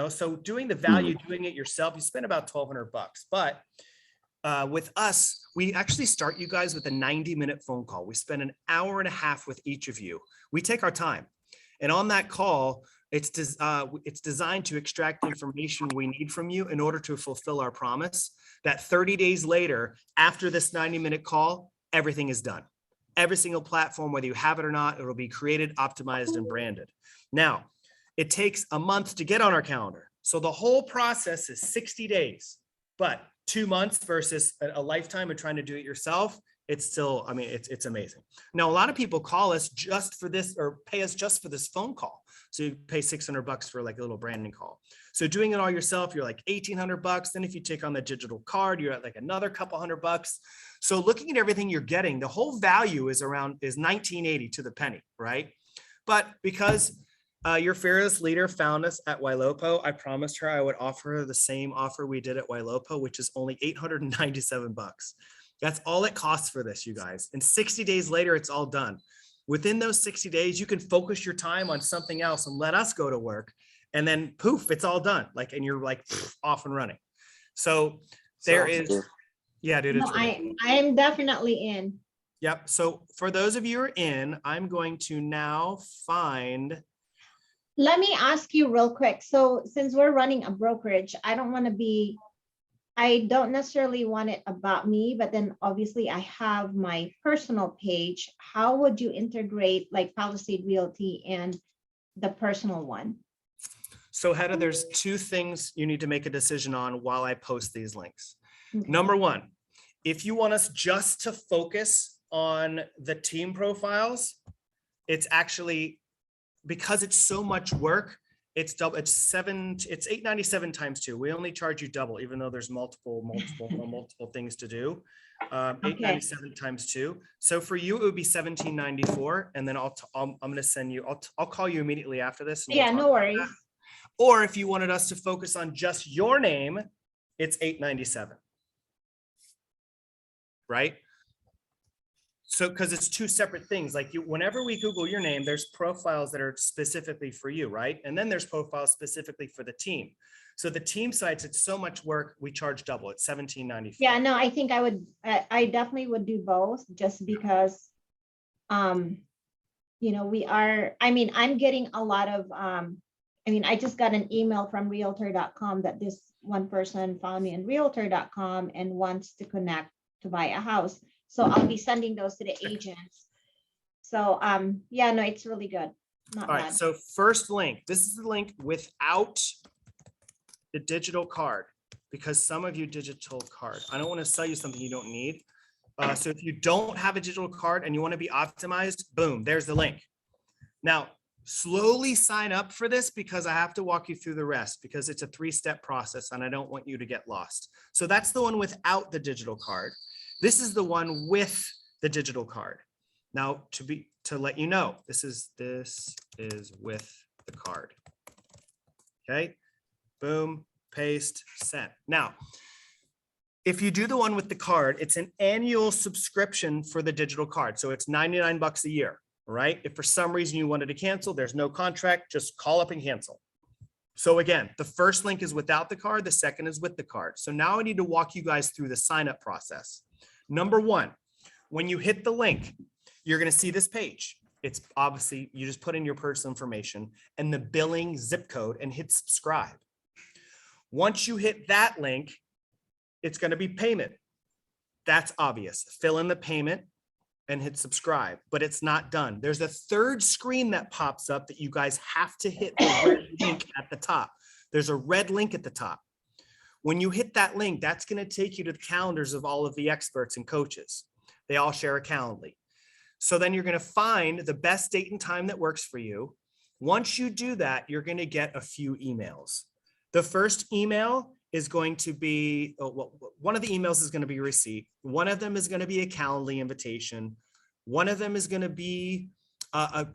So doing the value, doing it yourself, you spend about $1,200. But with us, we actually start you guys with a 90-minute phone call. We spend an hour and a half with each of you. We take our time. And on that call, it's designed to extract the information we need from you in order to fulfill our promise that 30 days later, after this 90-minute call, everything is done. Every single platform, whether you have it or not, it'll be created, optimized, and branded. Now, it takes a month to get on our calendar. So the whole process is 60 days, but 2 months versus a lifetime of trying to do it yourself. It's still, it's amazing. Now, a lot of people call us just for this, or pay us just for this phone call. So you pay $600 for like a little branding call. So doing it all yourself, you're like $1,800. Then if you take on the digital card, you're at like another couple $100. So looking at everything you're getting, the whole value is $19.80 to the penny, right? But because your fearless leader found us at Ylopo, I promised her I would offer her the same offer we did at Ylopo, which is only $897. That's all it costs for this, you guys. And 60 days later, it's all done. Within those 60 days, you can focus your time on something else and let us go to work. And then poof, it's all done. And you're like off and running. So there is, yeah, dude. No, I am definitely in. Yep. So for those of you who are in, I'm going to now find. Let me ask you real quick. So since we're running a brokerage, I don't necessarily want it about me, but then obviously I have my personal page. How would you integrate like Palisade Realty and the personal one? So Hedda, there's 2 things you need to make a decision on while I post these links. Okay. Number 1, if you want us just to focus on the team profiles, it's actually, because it's so much work, it's $897 times 2. We only charge you double, even though there's multiple things to do. $897 times 2. So for you, it would be $1794. And then I'm going to send you, I'll call you immediately after this. Yeah, no worries. Or if you wanted us to focus on just your name, it's $897. Right? So, because it's 2 separate things. Like whenever we Google your name, there's profiles that are specifically for you, right? And then there's profiles specifically for the team. So the team sites, it's so much work, we charge double. It's $1794. Yeah, no, I think I definitely would do both, just because, I'm getting a lot of, I just got an email from realtor.com that this one person found me in realtor.com and wants to connect to buy a house. So I'll be sending those to the agents. So, yeah, no, it's really good. Not All right, bad. so first link, this is the link without the digital card, because some of you digital card. I don't want to sell you something you don't need. So if you don't have a digital card and you want to be optimized, boom, there's the link. Now, slowly sign up for this because I have to walk you through the rest because it's a 3-step process and I don't want you to get lost. So that's the one without the digital card. This is the one with the digital card. Now, to let you know, this is with the card. Okay, boom, paste, send. Now, if you do the one with the card, it's an annual subscription for the digital card. So it's $99 a year, right? If for some reason you wanted to cancel, there's no contract, just call up and cancel. So again, the first link is without the card, the second is with the card. So now I need to walk you guys through the sign up process. Number one, when you hit the link, you're going to see this page. It's obviously, you just put in your personal information and the billing zip code and hit subscribe. Once you hit that link, it's going to be payment. That's obvious. Fill in the payment and hit subscribe, but it's not done. There's a third screen that pops up that you guys have to hit the red link at the top. There's a red link at the top. When you hit that link, that's going to take you to the calendars of all of the experts and coaches. They all share a Calendly. So then you're going to find the best date and time that works for you. Once you do that, you're going to get a few emails. The first email is going to be, one of the emails is going to be a receipt. One of them is going to be a Calendly invitation. One of them is going to be an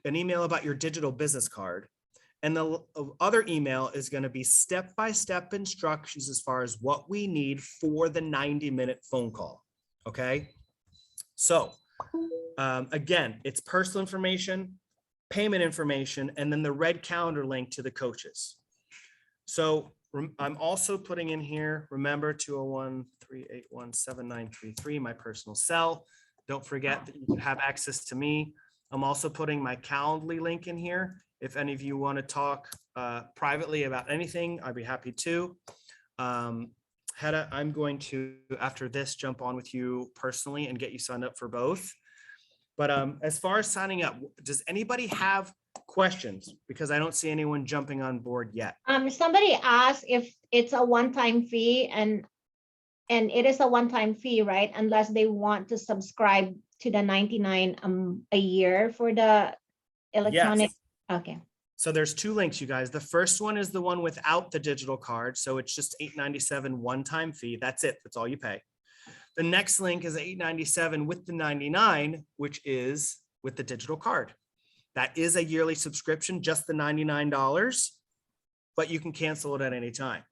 email about your digital business card. And the other email is going to be step-by-step instructions as far as what we need for the 90-minute phone call. Okay. So again, it's personal information, payment information, and then the red calendar link to the coaches. So I'm also putting in here, remember 201-381-7933, my personal cell. Don't forget that you have access to me. I'm also putting my Calendly link in here. If any of you want to talk privately about anything, I'd be happy to. Hedda, I'm going to, after this, jump on with you personally and get you signed up for both. But as far as signing up, does anybody have questions? Because I don't see anyone jumping on board yet. Somebody asked if it's a one-time fee, and it is a one-time fee, right? Unless they want to subscribe to the $99 a year for the electronic. Yes. Okay. So there's two links, you guys. The first one is the one without the digital card. So it's just $8.97 one-time fee. That's it. That's all you pay. The next link is $8.97 with the 99, which is with the digital card. That is a yearly subscription, just the $99, but you can cancel it at any time.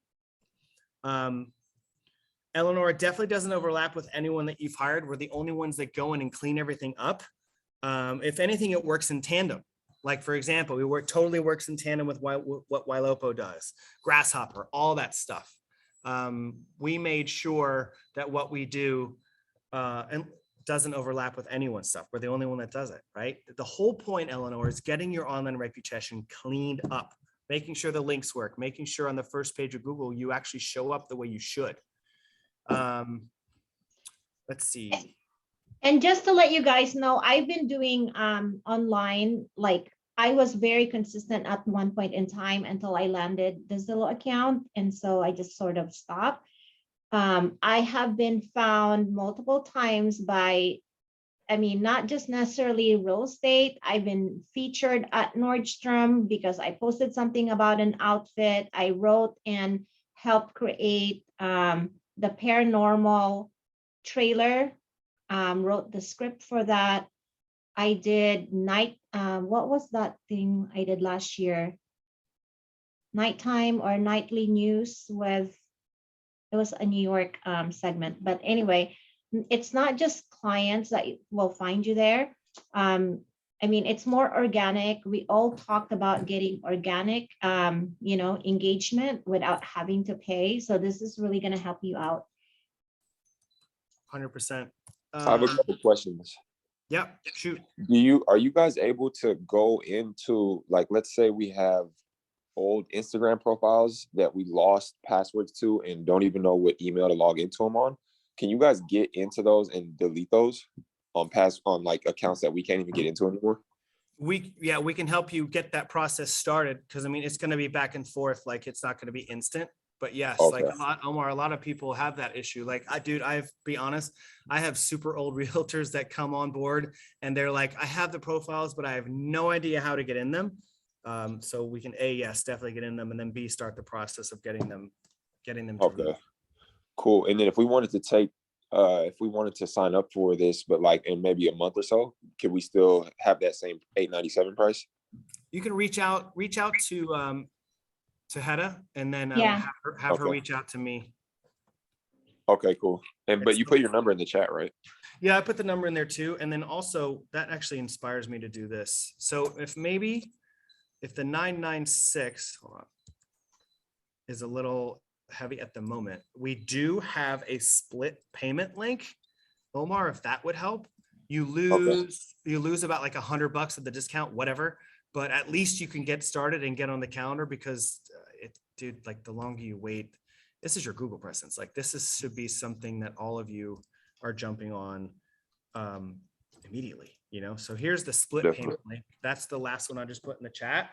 Eleanor, it definitely doesn't overlap with anyone that you've hired. We're the only ones that go in and clean everything up. If anything, it works in tandem. Like, for example, totally works in tandem with what Ylopo does, Grasshopper, all that stuff. We made sure that what we do and doesn't overlap with anyone's stuff. We're the only one that does it, right? The whole point, Eleanor, is getting your online reputation cleaned up, making sure the links work, making sure on the first page of Google, you actually show up the way you should. Let's see. And just to let you guys know, I've been doing online, like I was very consistent at one point in time until I landed the Zillow account. And so I just sort of stopped. I have been found multiple times by, not just necessarily real estate. I've been featured at Nordstrom because I posted something about an outfit. I wrote and helped create the paranormal trailer. Wrote the script for that. I did what was that thing I did last year? Nighttime or nightly news with, it was a New York segment. But anyway, it's not just clients that will find you there. It's more organic. We all talked about getting organic, engagement without having to pay. So this is really going to help you out. 100%. I have a couple questions. Yeah, shoot. Are you guys able to go into, like, let's say we have old Instagram profiles that we lost passwords to and don't even know what email to log into them on? can you guys get into those and delete those on like accounts that we can't even get into anymore? We can help you get that process started, because I mean, it's going to be back and forth. Like, it's not going to be instant. But yes, like Okay. Omar, a lot of people have that issue. Like, be honest, I have super old realtors that come on board and they're like, I have the profiles, but I have no idea how to get in them. So we can yes, definitely get in them, and then B, start the process of getting them to Okay, leave. cool. And then if we wanted to sign up for this, but like in maybe a month or so, can we still have that same $897 price? You can reach out to Hedda, and then Yeah. have her Okay. reach out to me. Okay, cool. And but It's you put your number in the chat, right? Yeah, I put the number in there too. And then also that actually inspires me to do this. So if the 996, hold on, is a little heavy at the moment, we do have a split payment link. Omar, if that would help, you lose about like $100 of the discount, whatever, but at least you can get started and get on the calendar, because dude, like the longer you wait, this is your Google presence. Like should be something that all of you are jumping on immediately, So here's the split Definitely. payment link. That's the last one I just put in the chat.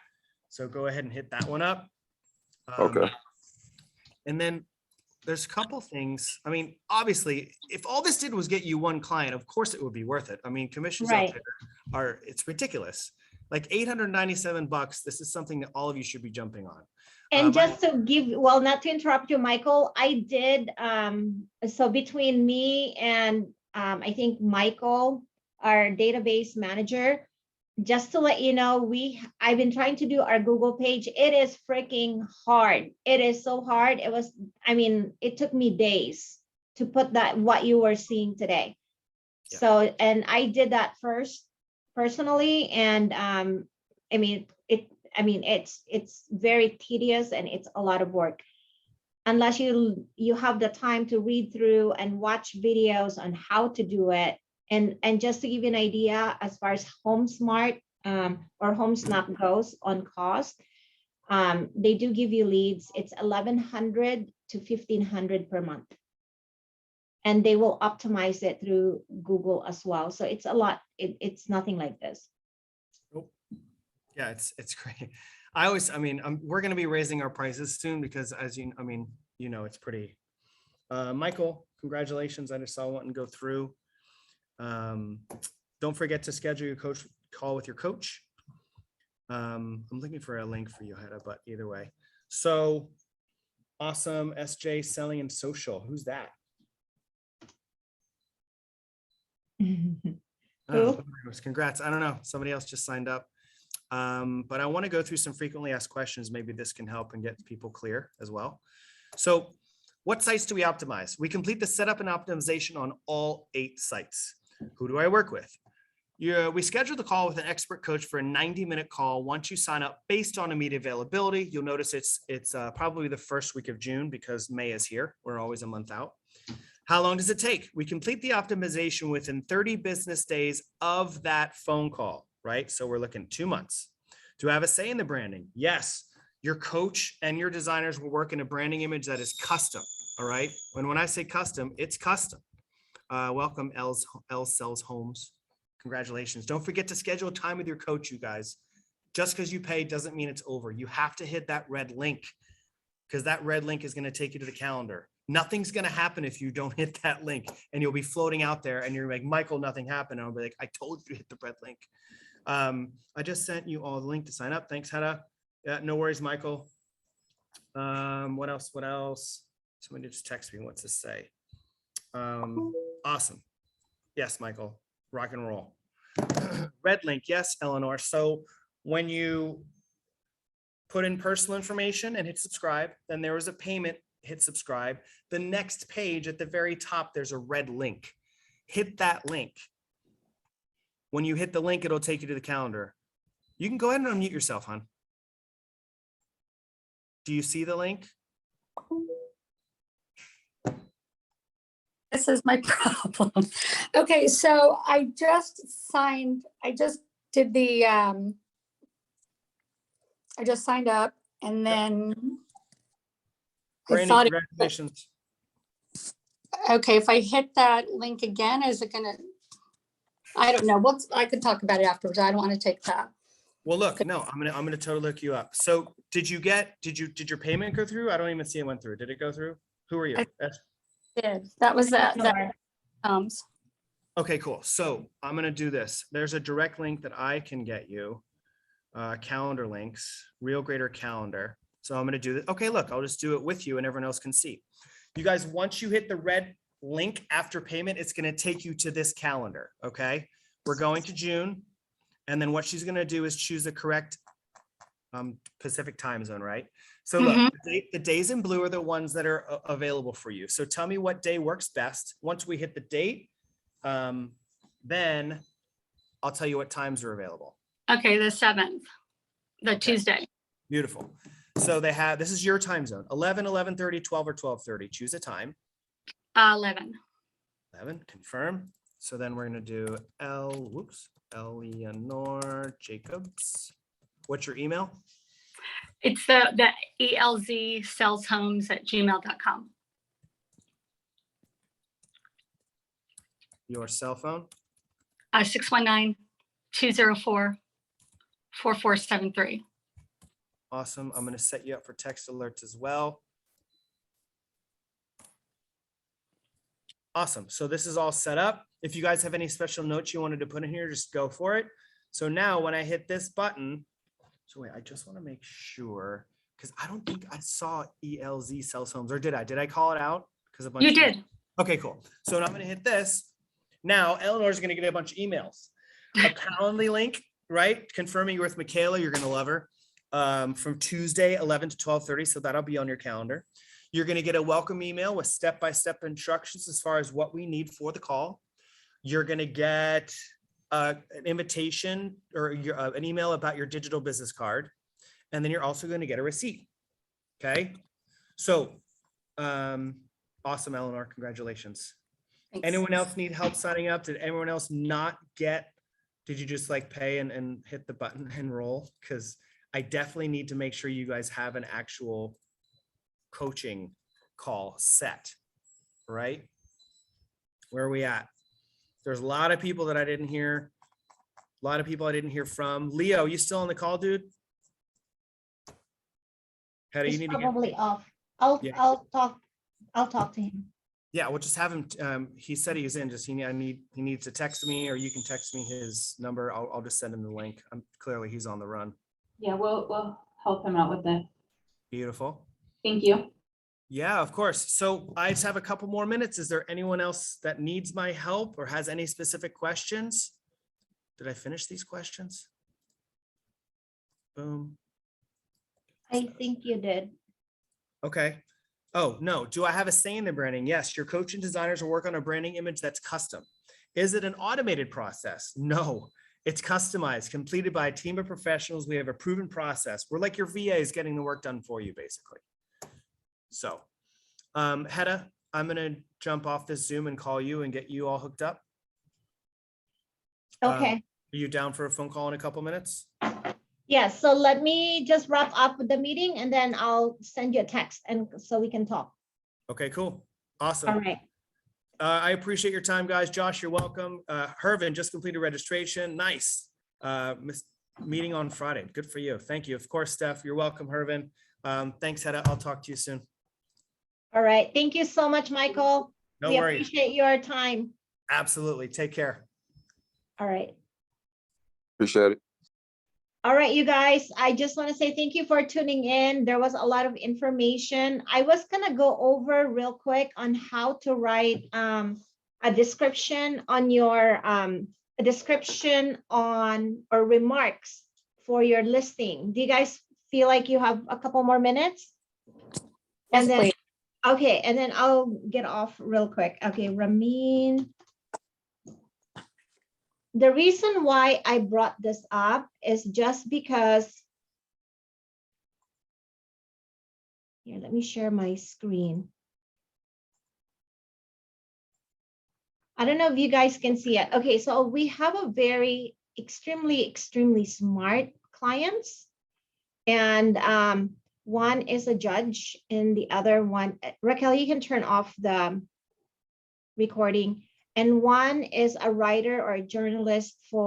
So go ahead and hit that one up. Okay. And then there's a couple things. I mean, obviously, if all this did was get you one client, of course it would be worth it. I mean, commissions out Right. there it's ridiculous. Like $897. This is something that all of you should be jumping on. And just to not to interrupt you, Michael, I did, so between me and I think Michael, our database manager, just to let you know, I've been trying to do our Google page. It is freaking hard. It is so hard. It took me days to put what you were seeing today. Yeah. So, and I did that first personally. And it's very tedious and it's a lot of work. Unless you have the time to read through and watch videos on how to do it. And just to give you an idea, as far as HomeSmart or HomeSnap goes on cost, they do give you leads. It's $1,100 to $1,500 per month. And they will optimize it through Google as well. So it's a lot. It's nothing like this. Yeah, it's great. We're going to be raising our prices soon, because as it's pretty. Michael, congratulations. I just saw one go through. Don't forget to schedule your coach call with your coach. I'm looking for a link for you, Hedda, but either way. So awesome. SJ Selling and Social. Who's that? Oh, congrats. I don't know. Somebody else just signed up. But I want to go through some frequently asked questions. Maybe this can help and get people clear as well. So what sites do we optimize? We complete the setup and optimization on all 8 sites. Who do I work with? We schedule the call with an expert coach for a 90-minute call. Once you sign up based on immediate availability, you'll notice it's probably the first week of June, because May is here. We're always a month out. How long does it take? We complete the optimization within 30 business days of that phone call, right? So we're looking 2 months. To have a say in the branding? Yes. Your coach and your designers will work in a branding image that is custom, all right? When I say custom, it's custom. Welcome, Elle Sells Homes. Congratulations. Don't forget to schedule time with your coach, you guys. Just because you pay doesn't mean it's over. You have to hit that red link, because that red link is going to take you to the calendar. Nothing's going to happen if you don't hit that link, and you'll be floating out there and you're like, Michael, nothing happened. And I'll be like, I told you to hit the red link. I just sent you all the link to sign up. Thanks, Hedda. Yeah, no worries, Michael. What else? Somebody just text me. What's this say? Awesome. Yes, Michael. Rock and roll. Red link. Yes, Eleanor. So when you put in personal information and hit subscribe, then there was a payment, hit subscribe. The next page at the very top, there's a red link. Hit that link. When you hit the link, it'll take you to the calendar. You can go ahead and unmute yourself, hon. Do you see the link? This is my problem. Okay, so I just did the, I just signed up, and then I Brandy, thought, congratulations. Okay, if I hit that link again, is it gonna? I don't know. I could talk about it afterwards. I don't want to take that. Well, look, no, I'm gonna totally look you up. So did your payment go through? I don't even see it went through. Did it go through? Who are you? Did. That was that. Sure. Okay, cool. So I'm gonna do this. There's a direct link that I can get you. Calendar links, Real Greater Calendar. So I'm gonna do that. Okay, look, I'll just do it with you and everyone else can see. You guys, once you hit the red link after payment, it's gonna take you to this calendar, okay? We're going to June. And then what she's gonna do is choose the correct Pacific time zone, right? So look, the days in blue are the ones that are available for you. So tell me what day works best. Once we hit the date, then I'll tell you what times are available. Okay, the 7th, the Tuesday. Beautiful. So they have, this is your time zone, 11, 11:30, 12, or 12:30. Choose a time. 11. 11, confirm. So then we're gonna do Eleanor Jacobs. What's your email? It's the ELZ saleshomes@gmail.com. Your cell phone? 619-204-4473. Awesome. I'm gonna set you up for text alerts as well. Awesome. So this is all set up. If you guys have any special notes you wanted to put in here, just go for it. So now when I hit this button, so wait, I just want to make sure, because I don't think I saw ELZ Sales Homes, or did I? Did I call it out? Because a bunch You of- did. Okay, cool. So now I'm gonna hit this. Now Eleanor's gonna get a bunch of emails. A Calendly link, right? Confirming you're with Michaela, you're gonna love her. From Tuesday, 11 to 12:30, so that'll be on your calendar. You're gonna get a welcome email with step-by-step instructions as far as what we need for the call. You're gonna get an invitation or an email about your digital business card. And then you're also gonna get a receipt, okay? So, awesome, Eleanor, congratulations. Thanks. Anyone else need help signing up? Did anyone else not get, did you just like pay and hit the button and roll? Because I definitely need to make sure you guys have an actual coaching call set, right? Where are we at? There's a lot of people that I didn't hear. A lot of people I didn't hear from. Leo, you still on the call, dude? How do you He's need to get? probably off. Yeah. I'll talk to him. Yeah, we'll just have him. He said he's in. Just he needs to text me, or you can text me his number. I'll just send him the link. Clearly he's on the run. Yeah, we'll help him out with that. Beautiful. Thank you. Yeah, of course. So I just have a couple more minutes. Is there anyone else that needs my help or has any specific questions? Did I finish these questions? Boom. I think you did. Okay. Oh, no. Do I have a say in the branding? Yes. Your coach and designers will work on a branding image that's custom. Is it an automated process? No. It's customized, completed by a team of professionals. We have a proven process. We're like your VAs getting the work done for you, basically. So, Hedda, I'm going to jump off this Zoom and call you and get you all hooked up. Okay. Are you down for a phone call in a couple minutes? Yes, so let me just wrap up with the meeting and then I'll send you a text and so we can talk. Okay, cool. Awesome. All right. I appreciate your time, guys. Josh, you're welcome. Hervin just completed registration. Nice. Meeting on Friday. Good for you. Thank you. Of course, Steph, you're welcome, Hervin. Thanks, Hedda. I'll talk to you soon. All right. Thank you so much, Michael. No We worries. appreciate your time. Absolutely. Take care. All right. Appreciate it. All right, you guys, I just want to say thank you for tuning in. There was a lot of information. I was gonna go over real quick on how to write a description on your a description on or remarks for your listing. Do you guys feel like you have a couple more minutes? And then, okay, and then I'll get off real quick. Okay, Ramin. The reason why I brought this up is just because. Here, let me share my screen. I don't know if you guys can see it. Okay, so we have a very extremely smart clients. And one is a judge and the other one, Raquel, you can turn off the recording, and one is a writer or a journalist for